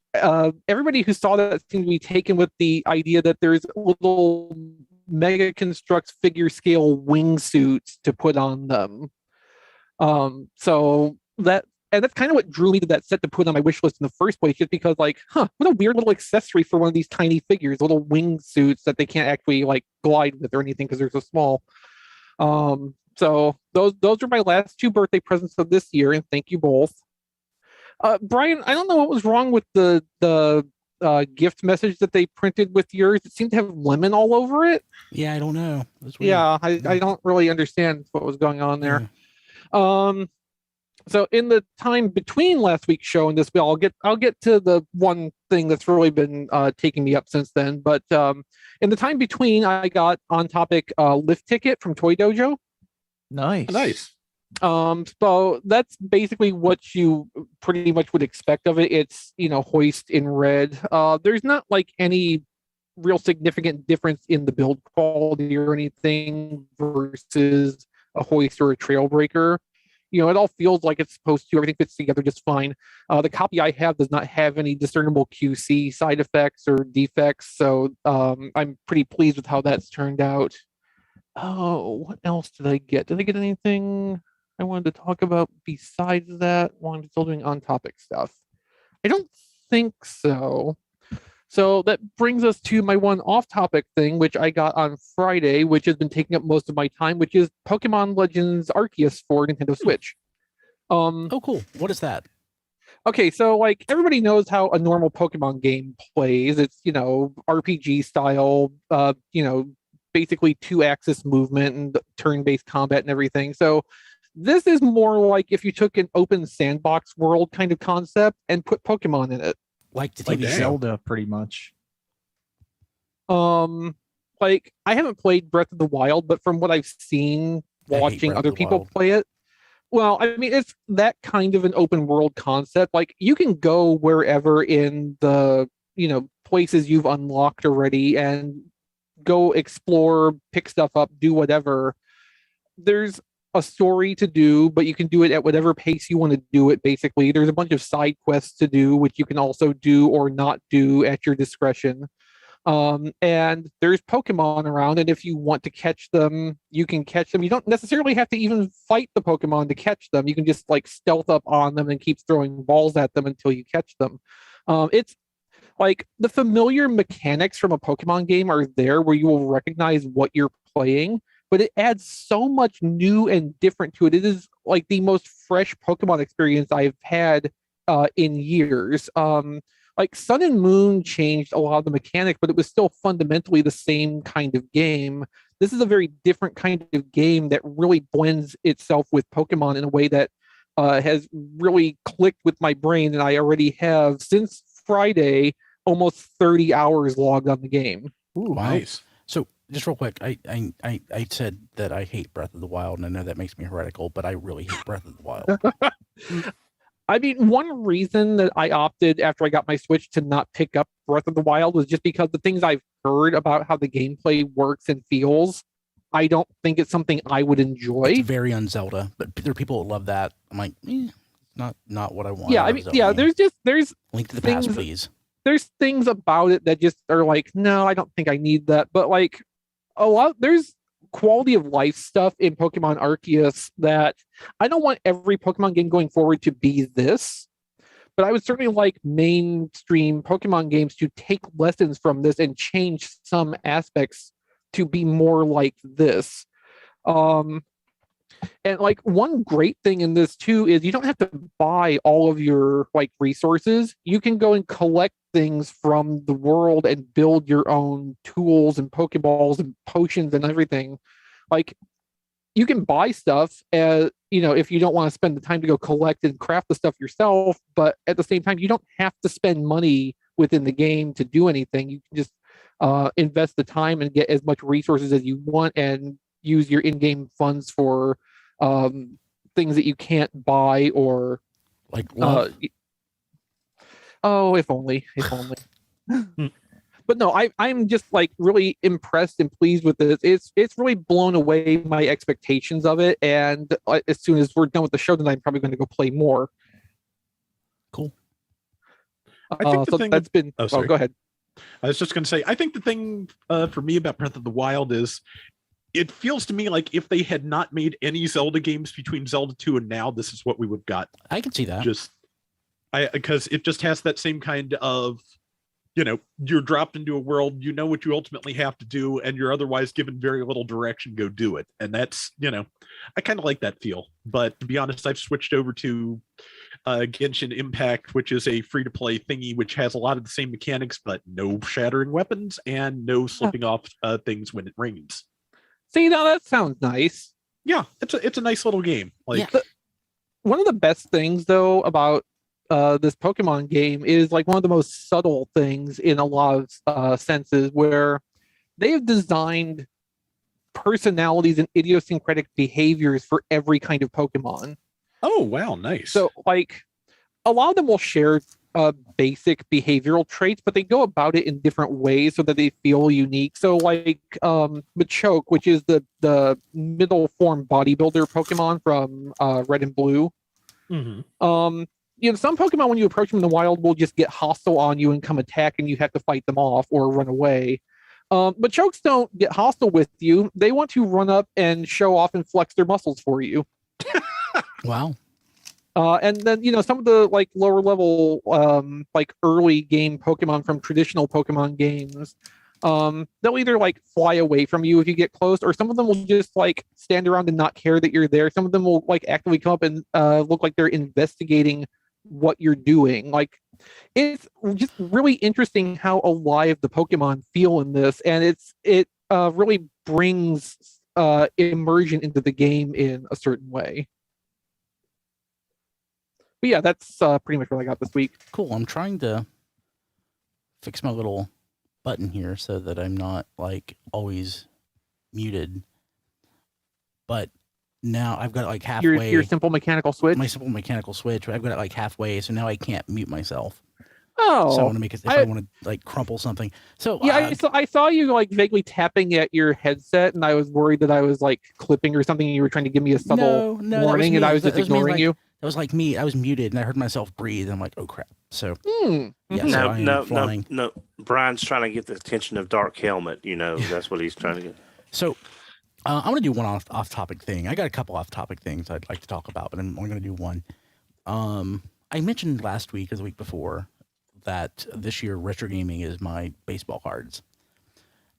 S2: everybody who saw that seemed to be taken with the idea that there's little Mega Construx figure scale wingsuits to put on them. So that's kind of what drew me to that set to put on my wish list in the first place, just because like, what a weird little accessory for one of these tiny figures, little wingsuits that they can't actually like glide with or anything because they're so small. So those are my last two birthday presents of this year, and thank you both. Brian, I don't know what was wrong with the gift message that they printed with yours. It seemed to have lemon all over it.
S1: Yeah, I don't know.
S2: Yeah, I don't really understand what was going on there. Yeah. So in the time between last week's show and this, I'll get to the one thing that's really been taking me up since then. But in the time between, I got On Topic lift ticket from Toy Dojo.
S5: Nice.
S2: So that's basically what you pretty much would expect of it. It's, hoist in red. There's not like any real significant difference in the build quality or anything versus a hoist or a trailbreaker. It all feels like it's supposed to. Everything fits together just fine. The copy I have does not have any discernible QC side effects or defects, so I'm pretty pleased with how that's turned out. Oh, what else did I get? Did I get anything I wanted to talk about besides that while I'm still doing on-topic stuff? I don't think so. So that brings us to my one off-topic thing, which I got on Friday, which has been taking up most of my time, which is Pokemon Legends Arceus for Nintendo Switch.
S1: Oh, cool. What is that?
S2: Okay, so like everybody knows how a normal Pokemon game plays. It's, RPG style, basically 2-axis movement and turn-based combat and everything. So this is more like if you took an open sandbox world kind of concept and put Pokemon in it.
S1: Like the TV show.
S5: Zelda, pretty much.
S2: Like I haven't played Breath of the Wild, but from what I've seen watching other people play it, well, I mean, it's that kind of an open world concept. Like you can go wherever in the, places you've unlocked already and go explore, pick stuff up, do whatever. There's a story to do, but you can do it at whatever pace you want to do it, basically. There's a bunch of side quests to do, which you can also do or not do at your discretion. And there's Pokemon around, and if you want to catch them, you can catch them. You don't necessarily have to even fight the Pokemon to catch them. You can just like stealth up on them and keep throwing balls at them until you catch them. It's like the familiar mechanics from a Pokemon game are there where you will recognize what you're playing, but it adds so much new and different to it. It is like the most fresh Pokemon experience I've had in years. Like Sun and Moon changed a lot of the mechanics, but it was still fundamentally the same kind of game. This is a very different kind of game that really blends itself with Pokemon in a way that has really clicked with my brain. And I already have, since Friday, almost 30 hours logged on the game.
S3: Ooh,
S1: Wow.
S3: nice.
S1: So just real quick, I said that I hate Breath of the Wild, and I know that makes me heretical, but I really hate Breath of the Wild.
S2: I mean, one reason that I opted after I got my Switch to not pick up Breath of the Wild was just because the things I've heard about how the gameplay works and feels I don't think it's something I would enjoy.
S1: It's very un-Zelda, but there are people that love that. I'm like, not what I want.
S2: Yeah,
S1: out
S2: I
S1: of a
S2: mean,
S1: Zelda
S2: yeah,
S1: game.
S2: there's
S1: Link to the
S2: things-
S1: Past, please.
S2: there's things about it that just are like, no, I don't think I need that. But like there's quality of life stuff in Pokemon Arceus that I don't want every Pokemon game going forward to be this, but I would certainly like mainstream Pokemon games to take lessons from this and change some aspects to be more like this. And like one great thing in this too is you don't have to buy all of your like resources. You can go and collect things from the world and build your own tools and Pokeballs and potions and everything. Like you can buy stuff if you don't want to spend the time to go collect and craft the stuff yourself, but at the same time, you don't have to spend money within the game to do anything. You can just invest the time and get as much resources as you want and use your in-game funds for things that you can't buy or
S1: Like love.
S2: if only. But no, I'm just like really impressed and pleased with this. It's really blown away my expectations of it, and as soon as we're done with the show, then I'm probably going to go play more.
S1: Cool.
S3: I think the thing
S2: that's been.
S3: Oh, sorry.
S2: Go ahead.
S3: I was just going to say, I think the thing for me about Breath of the Wild is it feels to me like if they had not made any Zelda games between Zelda 2 and now, this is what we would have got.
S1: I can see that.
S3: Because it just has that same kind of, you're dropped into a world, you know what you ultimately have to do, and you're otherwise given very little direction, go do it. And that's, I kind of like that feel. But to be honest, I've switched over to Genshin Impact, which is a free-to-play thingy, which has a lot of the same mechanics, but no shattering weapons and no slipping off things when it rains.
S2: See, now that sounds nice.
S3: Yeah, it's a nice little game. Like,
S2: one of the best things though about this Pokemon game is like one of the most subtle things in a lot of senses, where they have designed personalities and idiosyncratic behaviors for every kind of Pokemon.
S3: oh wow, nice.
S2: So like a lot of them will share basic behavioral traits, but they go about it in different ways so that they feel unique. So like Machoke, which is the middle form bodybuilder Pokemon from Red and Blue.
S3: Mm-hmm.
S2: Some Pokemon, when you approach them in the wild, will just get hostile on you and come attack, and you have to fight them off or run away. But Chokes don't get hostile with you. They want to run up and show off and flex their muscles for you.
S1: Wow.
S2: And then, some of the like lower level, like early game Pokemon from traditional Pokemon games, they'll either like fly away from you if you get close, or some of them will just like stand around and not care that you're there. Some of them will like actively come up and look like they're investigating what you're doing. Like, it's just really interesting how alive the Pokemon feel in this, and it really brings immersion into the game in a certain way. But yeah, that's pretty much what I got this week.
S1: Cool. I'm trying to fix my little button here so that I'm not like always muted. But now I've got it like halfway.
S2: Your simple mechanical switch.
S1: My simple mechanical switch. I've got it like halfway, so now I can't mute myself.
S2: Oh,
S1: So I want to make it. If I want to like crumple something. So
S2: yeah, I saw you like vaguely tapping at your headset, and I was worried that I was like clipping or something, and you were trying to give me a subtle
S1: no, that was
S2: warning,
S1: me.
S2: and I was just
S1: That was me,
S2: ignoring
S1: like,
S2: you.
S1: It was like me. I was muted, and I heard myself breathe. And I'm like, oh crap. So yeah,
S2: Mhm.
S1: so I am flying.
S4: No. Brian's trying to get the attention of Dark Helmet. That's what he's trying to get.
S1: So I'm going to do one off-topic thing. I got a couple off-topic things I'd like to talk about, but I'm only going to do one. I mentioned last week or the week before that this year retro gaming is my baseball cards.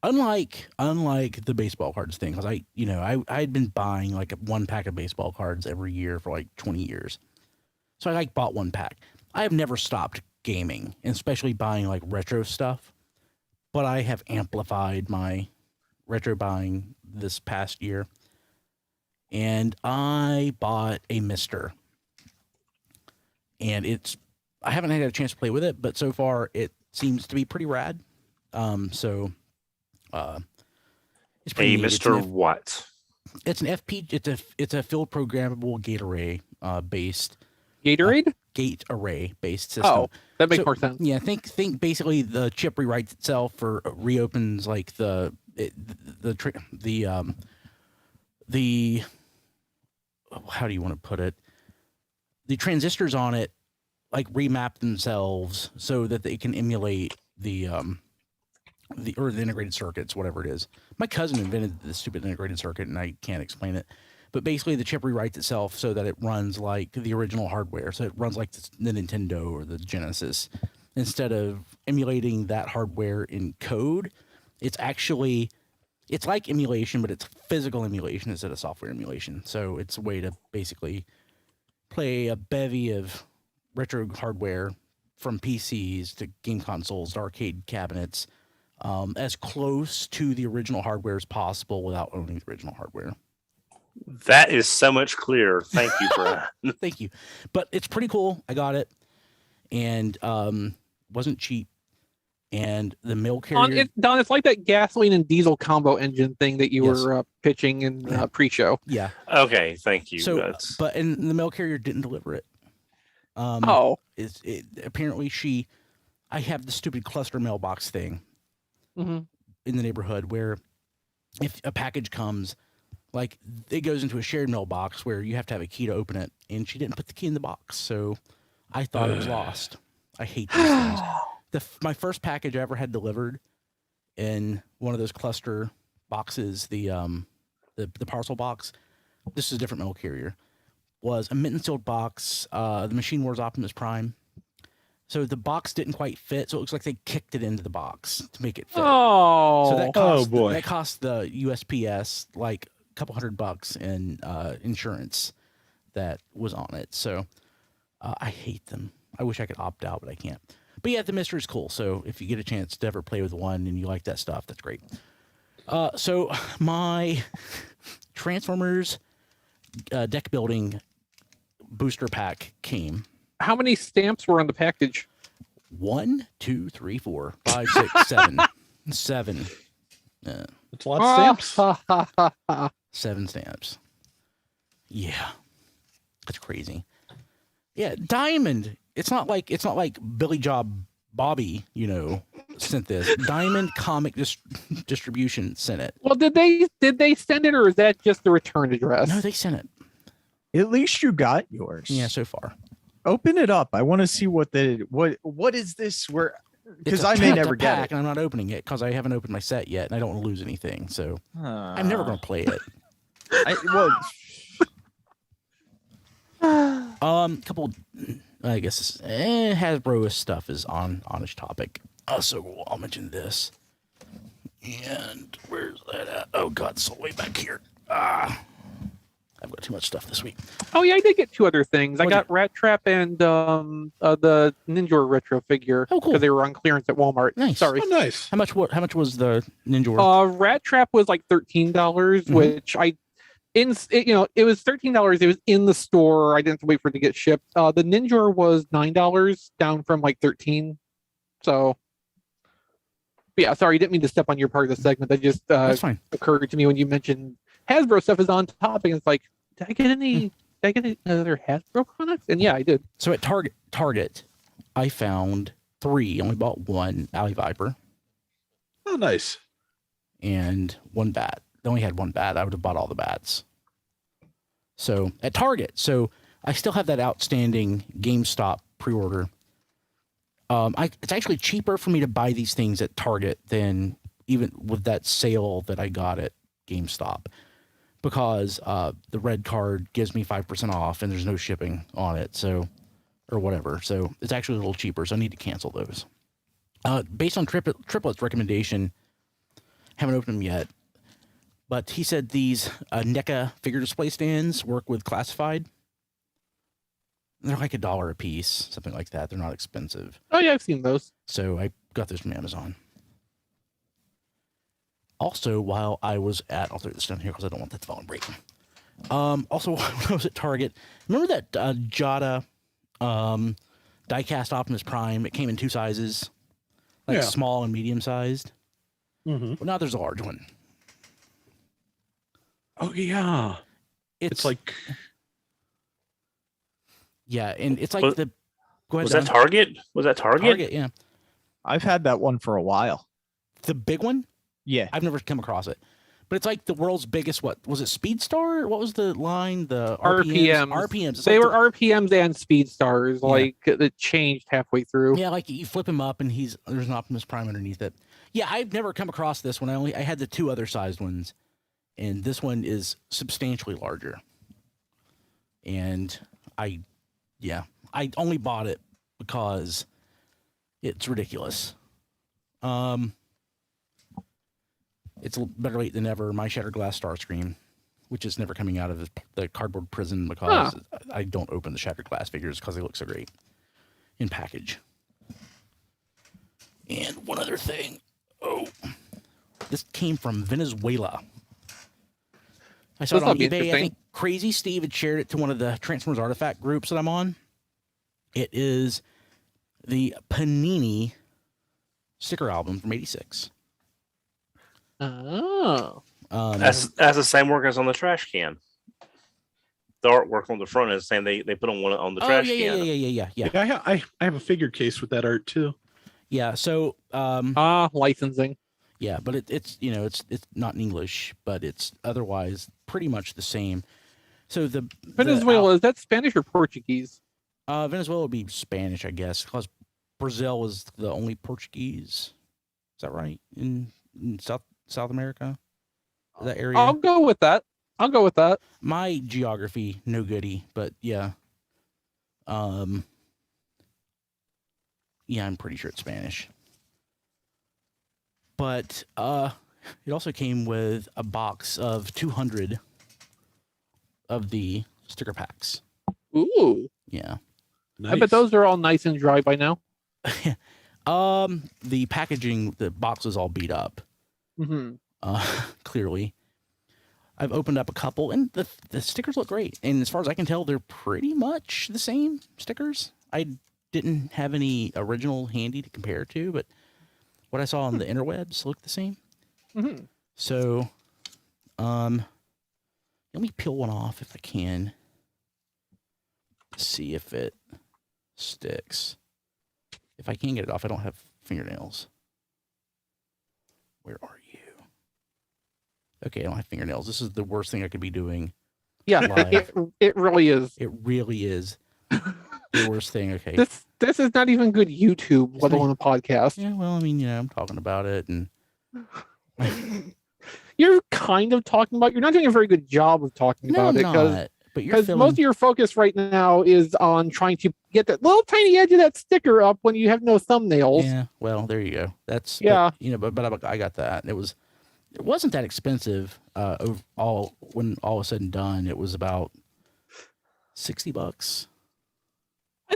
S1: Unlike the baseball cards thing, because I'd been buying like one pack of baseball cards every year for like 20 years. So I like bought one pack. I have never stopped gaming, and especially buying like retro stuff. But I have amplified my retro buying this past year, and I bought a Mister, and I haven't had a chance to play with it, but so far it seems to be pretty rad. It's pretty
S4: Hey,
S1: neat.
S4: Mr. What?
S1: It's an FP. It's a field programmable gate array based
S2: Gatorade?
S1: gate array based system.
S2: Oh, that makes
S1: So,
S2: more sense.
S1: Yeah, think basically the chip rewrites itself or reopens like the the how do you want to put it? The transistors on it like remap themselves so that they can emulate the integrated circuits, whatever it is. My cousin invented the stupid integrated circuit, and I can't explain it. But basically, the chip rewrites itself so that it runs like the original hardware. So it runs like the Nintendo or the Genesis. Instead of emulating that hardware in code, it's like emulation, but it's physical emulation instead of software emulation. So it's a way to basically play a bevy of retro hardware from PCs to game consoles to arcade cabinets as close to the original hardware as possible without owning the original hardware.
S4: That is so much clearer. Thank you, Brian.
S1: Thank you. But it's pretty cool. I got it. And wasn't cheap. And the mail carrier...
S2: Don, it's like that gasoline and diesel combo engine thing that you were pitching in pre-show.
S1: Yeah.
S4: Okay, thank you.
S1: So, and the mail carrier didn't deliver it. Apparently I have the stupid cluster mailbox thing in the neighborhood where if a package comes, like it goes into a shared mailbox where you have to have a key to open it, and she didn't put the key in the box, so I thought it was lost. I hate these things. My first package I ever had delivered in one of those cluster boxes, the parcel box. This is a different mail carrier. Was a mint and sealed box, the Machine Wars Optimus Prime. So the box didn't quite fit, so it looks like they kicked it into the box to make it fit.
S2: Oh,
S1: so that cost the USPS like a couple $100 in insurance that was on it. So I hate them. I wish I could opt out, but I can't. But yeah, the mystery's cool. So if you get a chance to ever play with one and you like that stuff, that's great. So my Transformers deck building booster pack came.
S2: How many stamps were on the package?
S1: 1, 2, 3, 4, 5, 6, 7. 7.
S3: That's a lot of stamps.
S1: 7 stamps. Yeah. That's crazy. Yeah, Diamond. It's not like Billy Job Bobby, sent this. Diamond Comic Distribution sent it.
S2: Well, did they send it, or is that just the return address?
S1: No, they sent it.
S5: At least you got yours.
S1: Yeah, so far.
S5: Open it up. I want to see what is this? Where because I may never get it,
S1: and I'm not opening it because I haven't opened my set yet, and I don't want to lose anything. So I'm never going to play it. Couple. I guess Hasbro stuff is on-ish topic. So I'll mention this. And where's that at? Oh God, it's all the way back here. I've got too much stuff this week.
S2: Oh yeah, I did get 2 other things. I got Rat Trap and the Ninja retro figure.
S1: Oh, cool.
S2: Because they were on clearance at Walmart.
S1: Nice.
S2: Sorry.
S3: Oh, nice.
S1: How much was the Ninja?
S2: Rat Trap was like $13, which it was $13. It was in the store. I didn't have to wait for it to get shipped. The Ninja was $9, down from like $13. So, yeah, sorry, I didn't mean to step on your part of the segment. That just
S1: That's fine.
S2: Occurred to me when you mentioned Hasbro stuff is on topic. And it's like, did I get any other Hasbro products? And yeah, I did.
S1: So at Target, I found 3. Only bought 1 Alley Viper.
S3: Oh, nice.
S1: And 1 bat. They only had 1 bat. I would have bought all the bats. So at Target. So I still have that outstanding GameStop pre-order. It's actually cheaper for me to buy these things at Target than even with that sale that I got at GameStop, because the red card gives me 5% off and there's no shipping on it. So, or whatever. So it's actually a little cheaper. So I need to cancel those. Based on Triplet's recommendation, haven't opened them yet. But he said these NECA figure display stands work with classified. They're like $1 a piece, something like that. They're not expensive.
S2: Oh yeah, I've seen those. So
S1: I got those from Amazon. Also, while I was I'll throw this down here because I don't want that to fall and break. Also, when I was at Target, remember that Jada die-cast Optimus Prime? It came in 2 sizes, like small and medium-sized.
S3: Mm-hmm.
S1: Well, now there's a large one.
S3: Oh yeah, it's like.
S1: Yeah, and it's like
S4: Was that Target? Was that Target?
S1: Target, yeah.
S5: I've had that one for a while.
S1: The big one?
S5: Yeah.
S1: I've never come across it. But it's like the world's biggest. What was it? Speedstar? What was the line? The
S2: RPMs.
S1: RPMs. It's
S2: They
S1: like
S2: were RPMs and speed stars.
S1: Yeah.
S2: Like it changed halfway through.
S1: Yeah, like you flip him up and there's an Optimus Prime underneath it. Yeah, I've never come across this one. I had the 2 other sized ones, and this one is substantially larger. And I only bought it because it's ridiculous. It's better late than never. My Shattered Glass Starscream, which is never coming out of the cardboard prison because I don't open the Shattered Glass figures because they look so great in package. And one other thing. Oh, this came from Venezuela. I saw it on eBay. I think Crazy Steve had shared it to one of the Transformers Artifact groups that I'm on. It is the Panini sticker album from '86.
S2: Oh.
S4: That's the same work as on the trash can. The artwork on the front is the same. They put on one on the trash can.
S3: Yeah, I have a figure case with that art too.
S1: Yeah. So
S2: licensing.
S1: Yeah, but it's it's not in English, but it's otherwise pretty much the same. So the
S2: Venezuela, is that Spanish or Portuguese?
S1: Venezuela would be Spanish, I guess, because Brazil is the only Portuguese. Is that right? In South America? That area?
S2: I'll go with that.
S1: My geography, no goody, but yeah. Yeah, I'm pretty sure it's Spanish. But it also came with a box of 200 of the sticker packs.
S2: Ooh.
S1: Yeah.
S3: Nice.
S2: I bet those are all nice and dry by now.
S1: The packaging, the box was all beat up.
S2: Mm-hmm.
S1: Clearly. I've opened up a couple, and the stickers look great. And as far as I can tell, they're pretty much the same stickers. I didn't have any original handy to compare to, but what I saw on the interwebs looked the same.
S2: Mm-hmm.
S1: So, let me peel one off if I can. See if it sticks. If I can get it off, I don't have fingernails. Where are you? Okay, I don't have fingernails. This is the worst thing I could be doing.
S2: Yeah,
S1: live.
S2: it really is.
S1: It really is the worst thing. Okay.
S2: This is not even good YouTube, let alone a podcast.
S1: Yeah, well, I mean, I'm talking about it, and
S2: you're kind of talking about. You're not doing a very good job of talking about it because most of your focus right now is on trying to get that little tiny edge of that sticker up when you have no thumbnails.
S1: Yeah, well, there you go. That's but I got that. It wasn't that expensive. When all was said and done, it was about $60.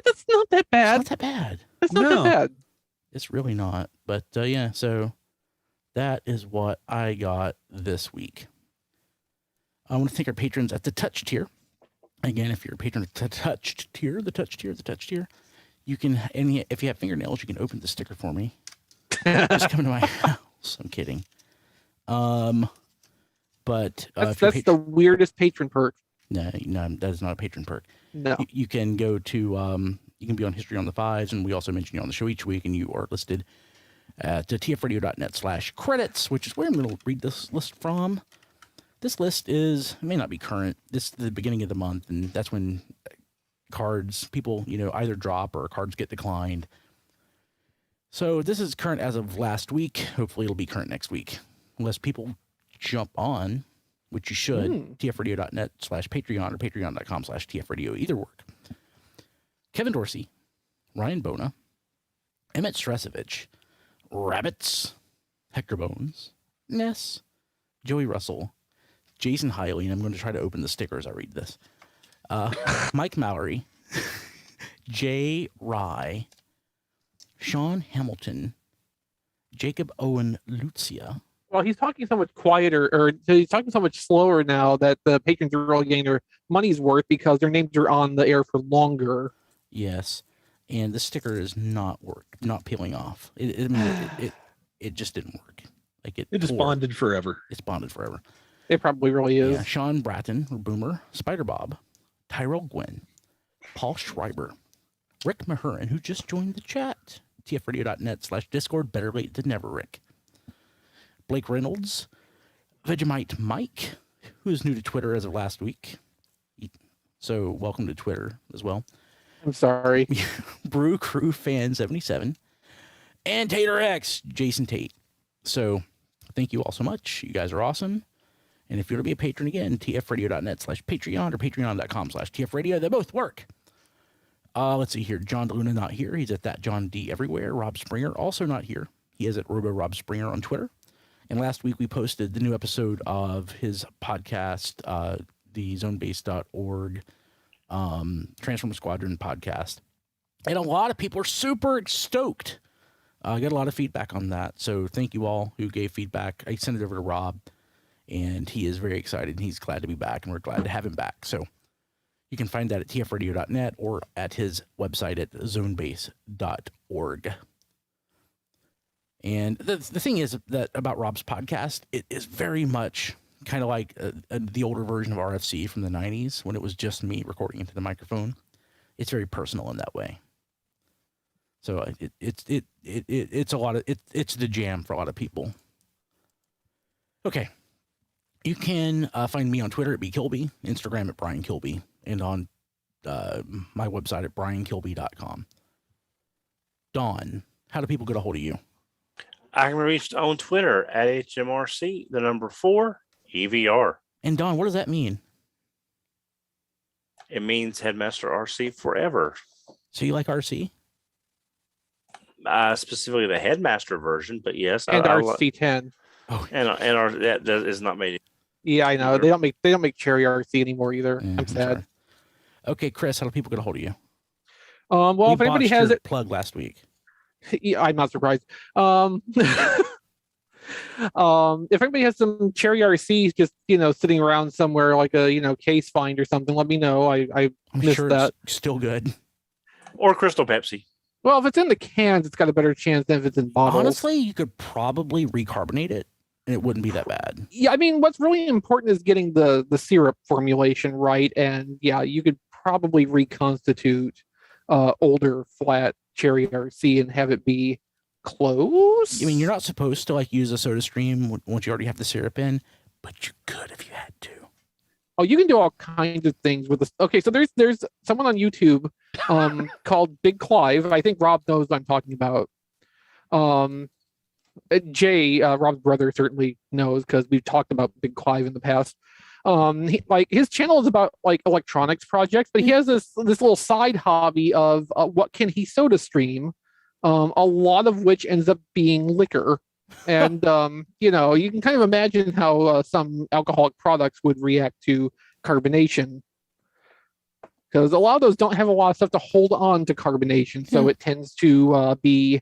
S2: That's not that bad.
S1: It's not that bad.
S2: That's not that bad.
S1: It's really not. But yeah, so that is what I got this week. I want to thank our patrons at the Touch tier. Again, if you're a patron at the Touch tier, you can, and if you have fingernails, you can open the sticker for me. Just come to my house. I'm kidding. But
S2: that's the weirdest patron perk.
S1: No, that is not a patron perk.
S2: No.
S1: You can go to, you can be on History on the Fives, and we also mention you on the show each week, and you are listed at tfradio.net/credits, which is where I'm going to read this list from. This list may not be current. This is the beginning of the month, and that's when cards, people, either drop or cards get declined. So this is current as of last week. Hopefully it'll be current next week, unless people jump on, which you should, tfradio.net/Patreon or patreon.com/tfradio. Either work. Kevin Dorsey, Ryan Bona, Emmett Stresovich, Rabbits, Hector Bones, Ness, Joey Russell, Jason Hiley, and I'm going to try to open the sticker as I read this. Mike Mallory, Jay Rye, Sean Hamilton, Jacob Owen Lucia.
S2: Well, he's talking so much quieter, or he's talking so much slower now that the patrons are really getting their money's worth because their names are on the air for longer.
S1: Yes, and the sticker is not peeling off. It just didn't work. Like it
S3: just bonded forever.
S1: It's bonded forever.
S2: It probably really is.
S1: Yeah, Sean Bratton, or Boomer, Spider Bob, Tyrell Gwynn, Paul Schreiber, Rick Mahurin, who just joined the chat. tfradio.net/Discord. Better late than never, Rick. Blake Reynolds, Vegemite Mike, who's new to Twitter as of last week. So welcome to Twitter as well.
S2: I'm sorry.
S1: Brew Crew Fan 77, and Tater X, Jason Tate. So thank you all so much. You guys are awesome. And if you want to be a patron again, tfradio.net/Patreon or patreon.com/tfradio. They both work. Let's see here. John DeLuna not here. He's at that John D everywhere. Rob Springer also not here. He is at Robo Rob Springer on Twitter. And last week we posted the new episode of his podcast, the zonebase.org Transformer Squadron podcast. And a lot of people are super stoked. I got a lot of feedback on that. So thank you all who gave feedback. I sent it over to Rob, and he is very excited. And he's glad to be back, and we're glad to have him back. So you can find that at tfradio.net or at his website at zonebase.org. And the thing is that about Rob's podcast, it is very much kind of like the older version of RFC from the 90s when it was just me recording into the microphone. It's very personal in that way. So it's a lot of it's the jam for a lot of people. Okay. You can find me on Twitter at bkilby, Instagram at Brian Kilby, and on my website at briankilby.com. Dawn, how do people get a hold of you?
S4: I can be reached on Twitter at HMRC, the number 4, EVR.
S1: And Dawn, what does that mean?
S4: It means Headmaster RC forever.
S1: So you like RC?
S4: Specifically the Headmaster version, but yes.
S2: And RC10.
S1: Oh,
S4: and that is not made.
S2: Yeah, I know.
S4: Either.
S2: They don't make Cherry RC anymore either. I'm sad.
S1: sorry. Okay, Chris, how do people get a hold of you?
S2: Well, if anybody has it,
S1: plug last week.
S2: yeah, I'm not surprised. If anybody has some Cherry RCs just sitting around somewhere like a case find or something, let me know. I'm missed
S1: sure
S2: that.
S1: It's still good.
S4: Or Crystal Pepsi.
S2: Well, if it's in the cans, it's got a better chance than if it's in bottles.
S1: Honestly, you could probably recarbonate it, and it wouldn't be that bad.
S2: Yeah, I mean, what's really important is getting the syrup formulation right, and yeah, you could probably reconstitute older flat Cherry RC and have it be close.
S1: I mean, you're not supposed to use a soda stream once you already have the syrup in, but you could if you had to.
S2: Oh, you can do all kinds of things with this. Okay, so there's someone on YouTube called Big Clive. I think Rob knows what I'm talking about. Jay, Rob's brother, certainly knows because we've talked about Big Clive in the past. His channel is about electronics projects, but he has this little side hobby of what can he soda stream, a lot of which ends up being liquor. And you can kind of imagine how some alcoholic products would react to carbonation, because a lot of those don't have a lot of stuff to hold on to carbonation, so it tends to be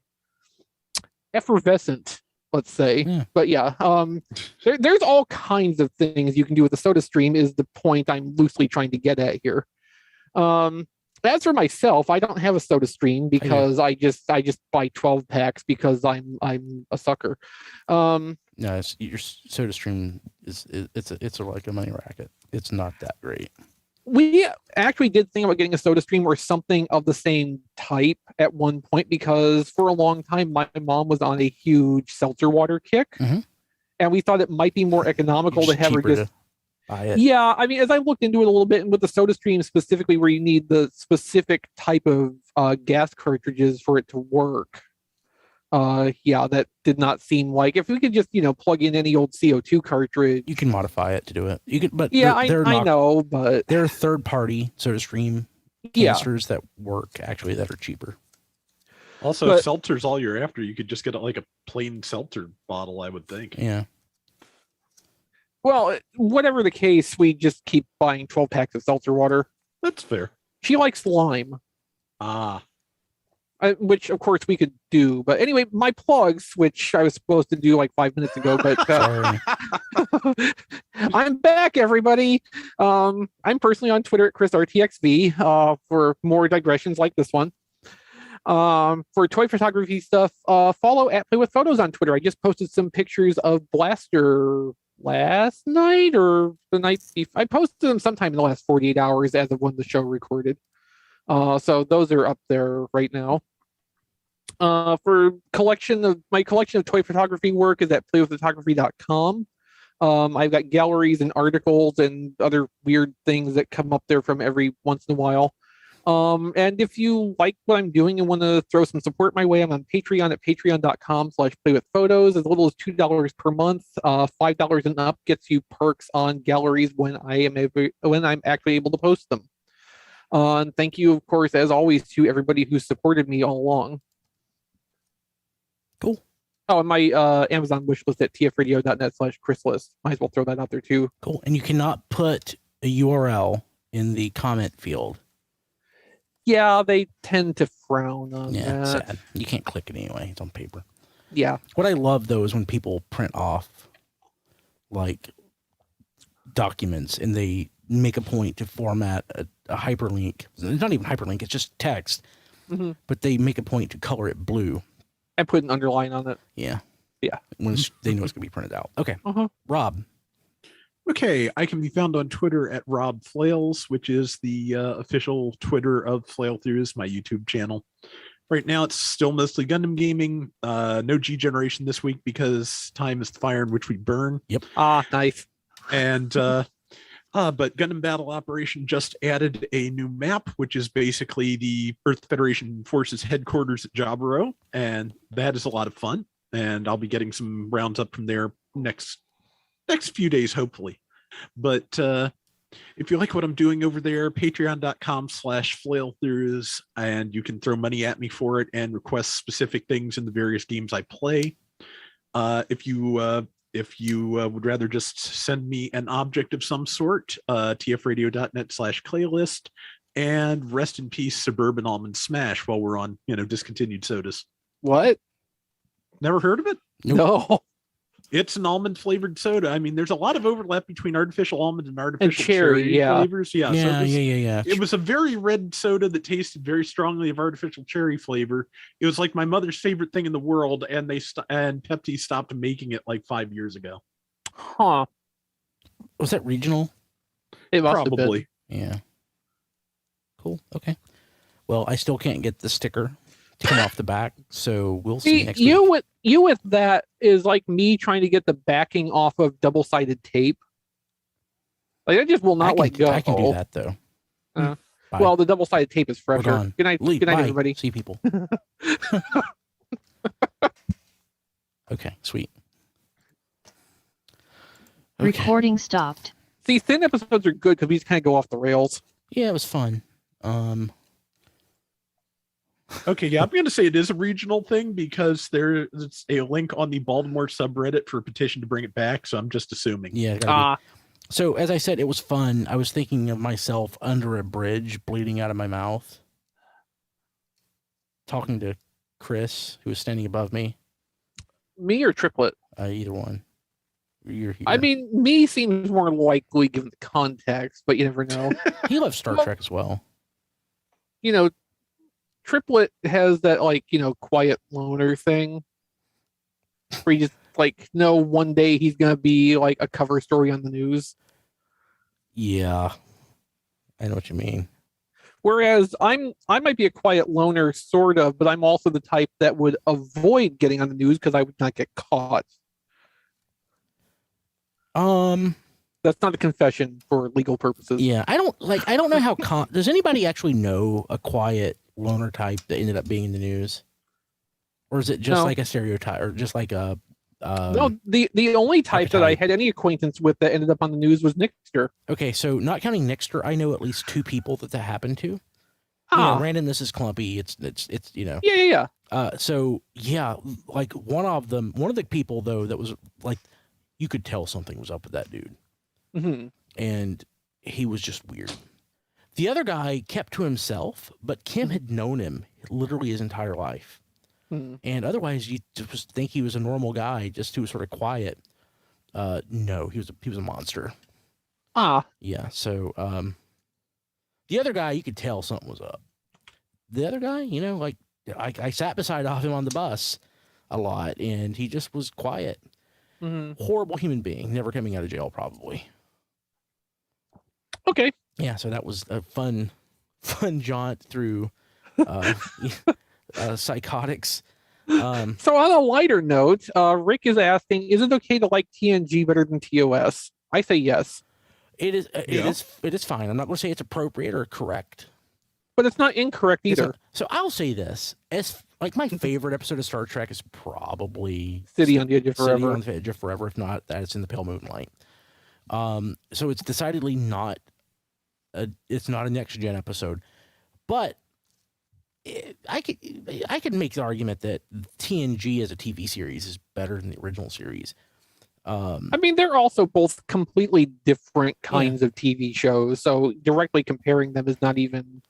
S2: effervescent, let's say. But yeah, there's all kinds of things you can do with the soda stream is the point I'm loosely trying to get at here. As for myself, I don't have a soda stream because I just buy 12 packs because I'm a sucker.
S1: No, your soda stream it's like a money racket. It's not that great.
S2: We actually did think about getting a soda stream or something of the same type at one point because for a long time my mom was on a huge seltzer water kick, and we thought it might be more economical to have her just
S1: buy it.
S2: Yeah, I mean, as I looked into it a little bit, and with the soda stream specifically, where you need the specific type of gas cartridges for it to work, that did not seem like if we could just plug in any old CO2 cartridge.
S1: You can modify it to do it. You can, but
S2: I know, but
S1: there are third-party soda stream canisters that work actually that are cheaper.
S3: Also, if seltzer's all you're after, you could just get a plain seltzer bottle, I would think.
S1: Yeah.
S2: Well, whatever the case, we just keep buying 12 packs of seltzer water.
S3: That's fair.
S2: She likes lime. Which, of course, we could do. But anyway, my plugs, which I was supposed to do 5 minutes ago, but I'm back, everybody. I'm personally on Twitter at ChrisRTXV for more digressions like this one. For toy photography stuff, follow at Play With Photos on Twitter. I just posted some pictures of Blaster last night or the night before. I posted them sometime in the last 48 hours as of when the show recorded. So those are up there right now. For my collection of toy photography work is at playwithphotography.com. I've got galleries and articles and other weird things that come up there from every once in a while. And if you like what I'm doing and want to throw some support my way, I'm on Patreon at patreon.com/playwithphotos. As little as $2 per month. $5 and up gets you perks on galleries when I'm actually able to post them. And thank you, of course, as always, to everybody who supported me all along.
S1: Cool.
S2: Oh, and my Amazon wish list at tfradio.net/chrislist. Might as well throw that out there too.
S1: Cool. And you cannot put a URL in the comment field.
S2: Yeah, they tend to frown on
S1: Yeah,
S2: that.
S1: sad. You can't click it anyway. It's on paper.
S2: Yeah.
S1: What I love though is when people print off like documents and they make a point to format a hyperlink. It's not even hyperlink, it's just text.
S2: Mm-hmm.
S1: But they make a point to color it blue.
S2: I put an underline on it.
S1: Yeah.
S2: Yeah.
S1: When they know it's going to be printed out. Okay.
S2: Uh-huh.
S1: Rob.
S3: Okay, I can be found on Twitter at Rob Flails, which is the official Twitter of Flail Throughs, my YouTube channel. Right now, it's still mostly Gundam gaming. No G generation this week because time is the fire in which we burn.
S1: Yep.
S2: Ah, nice.
S3: And but Gundam Battle Operation just added a new map, which is basically the Earth Federation Forces headquarters at Jaburo, and that is a lot of fun. And I'll be getting some rounds up from there next few days, hopefully. But if you like what I'm doing over there, patreon.com/flailthroughs, and you can throw money at me for it and request specific things in the various games I play. If you would rather just send me an object of some sort, tfradio.net/playlist, and rest in peace Suburban Almond Smash while we're on, discontinued sodas.
S2: What?
S3: Never heard of it?
S1: Nope.
S2: No.
S3: It's an almond flavored soda. I mean, there's a lot of overlap between artificial almond and artificial
S2: cherry, yeah.
S3: flavors. Yeah.
S1: Yeah.
S3: It was a very red soda that tasted very strongly of artificial cherry flavor. It was like my mother's favorite thing in the world, and and Pepsi stopped making it like 5 years ago.
S2: Huh.
S1: Was that regional?
S2: It must have been.
S3: Probably.
S1: Yeah. Cool. Okay. Well, I still can't get the sticker to come off the back, so we'll see next week.
S2: You with that is like me trying to get the backing off of double-sided tape. Like I just will not let go.
S1: I can do that though. Bye.
S2: Well, the double-sided tape is
S1: Hold
S2: fresher.
S1: on.
S2: Good night,
S1: Leave.
S2: good night,
S1: Bye.
S2: everybody.
S1: See people. Okay, sweet. Okay.
S6: Recording stopped.
S2: See, thin episodes are good because we just kind of go off the rails.
S1: Yeah, it was fun.
S3: Okay, yeah, I'm going to say it is a regional thing because there's a link on the Baltimore subreddit for a petition to bring it back. So I'm just assuming.
S1: Yeah. It gotta be. So as I said, it was fun. I was thinking of myself under a bridge, bleeding out of my mouth, talking to Chris, who was standing above me.
S2: Me or Triplet?
S1: Either one. You're here.
S2: I mean, me seems more likely given the context, but you never know.
S1: he loves Star Trek as well.
S2: Triplet has that quiet loner thing where you just one day he's gonna be like a cover story on the news.
S1: Yeah, I know what you mean.
S2: Whereas I might be a quiet loner sort of, but I'm also the type that would avoid getting on the news because I would not get caught. That's not a confession for legal purposes.
S1: Yeah, I don't know how does anybody actually know a quiet loner type that ended up being in the news, or is it just like a stereotype, or just like a
S2: no, the only type that I had any acquaintance with that ended up on the news was Nixter.
S1: Okay, so not counting Nixter, I know at least 2 people that happened to. Randomness is clumpy. It's
S2: Yeah.
S1: So yeah, like one of the people though that was like, you could tell something was up with that dude, and he was just weird. The other guy kept to himself, but Kim had known him literally his entire life. And otherwise, you just think he was a normal guy, just who was sort of quiet. No, he was a monster. Yeah. So the other guy, you could tell something was up. The other guy, I sat beside him on the bus a lot, and he just was quiet. Horrible human being, never coming out of jail, probably.
S2: Okay.
S1: Yeah. So that was a fun jaunt through psychotics.
S2: So on a lighter note, Rick is asking, is it okay to like TNG better than TOS? I say yes,
S1: It is.
S3: Yeah.
S1: It is fine. I'm not going to say it's appropriate or correct.
S2: but it's not incorrect
S1: It's
S2: either.
S1: not- so I'll say this: as like my favorite episode of Star Trek is probably
S2: City on the Edge of
S1: City
S2: Forever.
S1: on the Edge of Forever. If not, that's in the Pale Moonlight. So it's decidedly not. It's not a next gen episode, but I could make the argument that TNG as a TV series is better than the original series.
S2: I mean, they're also both completely different kinds of TV shows, so directly comparing them is not even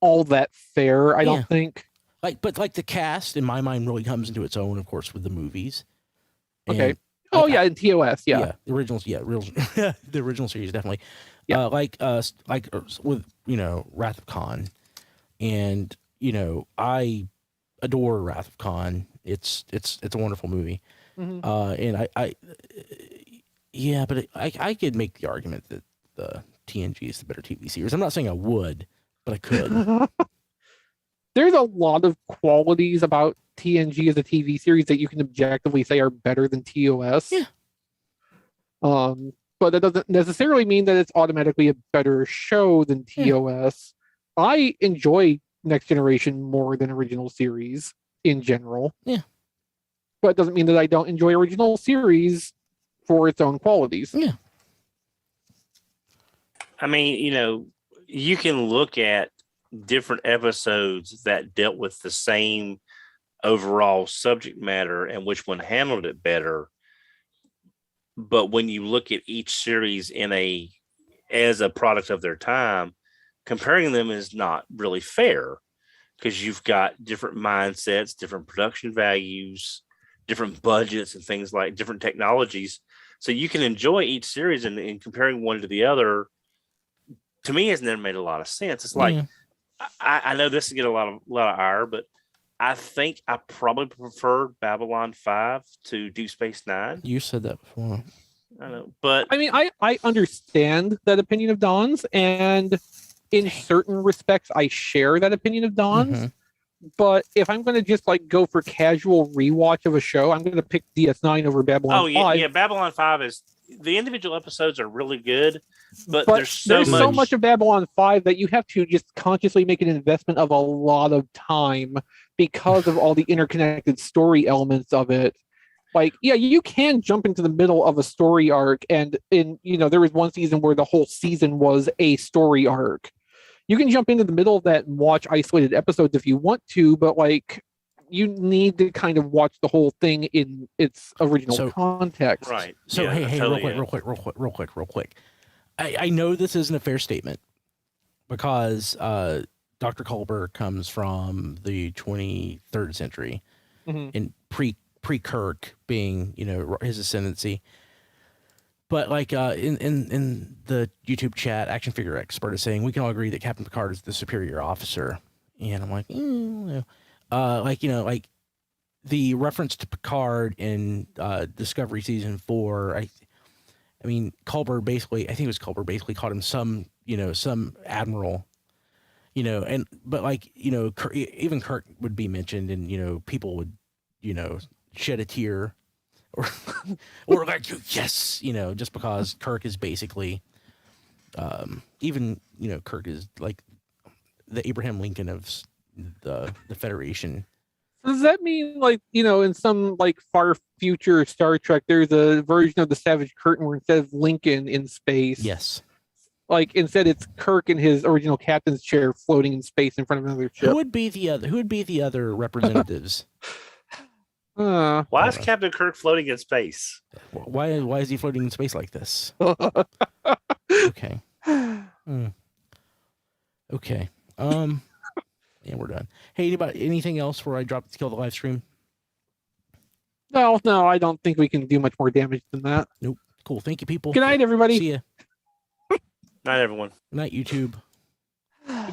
S2: all that fair, I
S1: Yeah.
S2: don't think.
S1: but the cast in my mind really comes into its own, of course, with the movies.
S2: Okay.
S1: And
S2: Oh, yeah, in TOS, yeah.
S1: the originals, the original series definitely.
S2: Yeah.
S1: Like with Wrath of Khan, and I adore Wrath of Khan. It's a wonderful movie.
S2: Mhm.
S1: And but I could make the argument that the TNG is the better TV series. I'm not saying I would, but I could.
S2: There's a lot of qualities about TNG as a TV series that you can objectively say are better than TOS.
S1: Yeah.
S2: But that doesn't necessarily mean that it's automatically a better show than TOS. I enjoy Next Generation more than original series in general.
S1: Yeah.
S2: But it doesn't mean that I don't enjoy original series for its own qualities.
S1: Yeah.
S4: I mean, you can look at different episodes that dealt with the same overall subject matter and which one handled it better. But when you look at each series as a product of their time, comparing them is not really fair because you've got different mindsets, different production values, different budgets, and things like different technologies. So you can enjoy each series, and comparing one to the other, to me, has never made a lot of sense. It's like, I know this will get a lot of ire, but I think I probably prefer Babylon 5 to Deep Space Nine.
S1: You said that before.
S4: I know, but
S2: I mean, I understand that opinion of Dawn's, and in certain respects, I share that opinion of Dawn's.
S1: Mhm.
S2: But if I'm going to just go for casual rewatch of a show, I'm going to pick DS9 over Babylon 5.
S4: yeah, Babylon 5 is, the individual episodes are really good, but,
S2: But
S4: there's so much
S2: of Babylon 5 that you have to just consciously make an investment of a lot of time because of all the interconnected story elements of it. You can jump into the middle of a story arc, and there was one season where the whole season was a story arc. You can jump into the middle of that and watch isolated episodes if you want to, but you need to kind of watch the whole thing in its original context.
S4: right.
S1: So
S4: Yeah,
S1: hey,
S4: totally
S1: real quick. I know this isn't a fair statement because Dr. Culber comes from the 23rd century
S2: Mhm.
S1: in pre-Kirk being his ascendancy. But in the YouTube chat, Action Figure Expert is saying we can all agree that Captain Picard is the superior officer, and I'm like, the reference to Picard in Discovery season 4. I mean, Culber basically, I think it was Culber basically called him some admiral, but even Kirk would be mentioned, and people would shed a tear. Or yes, just because Kirk is basically, Kirk is like the Abraham Lincoln of the Federation.
S2: Does that mean in some far future Star Trek, there's a version of the Savage Curtain where instead of Lincoln in space,
S1: Yes.
S2: Instead it's Kirk in his original captain's chair floating in space in front of another ship?
S1: Who would be the other representatives?
S4: Why is Captain Kirk floating in space?
S1: Why is he floating in space like this? Okay. Okay. Yeah, we're done. Hey, anything else before I kill the live stream?
S2: No, I don't think we can do much more damage than that.
S1: Nope. Cool. Thank you, people.
S2: Good night, everybody.
S1: See ya.
S4: Night, everyone.
S1: Good night, YouTube.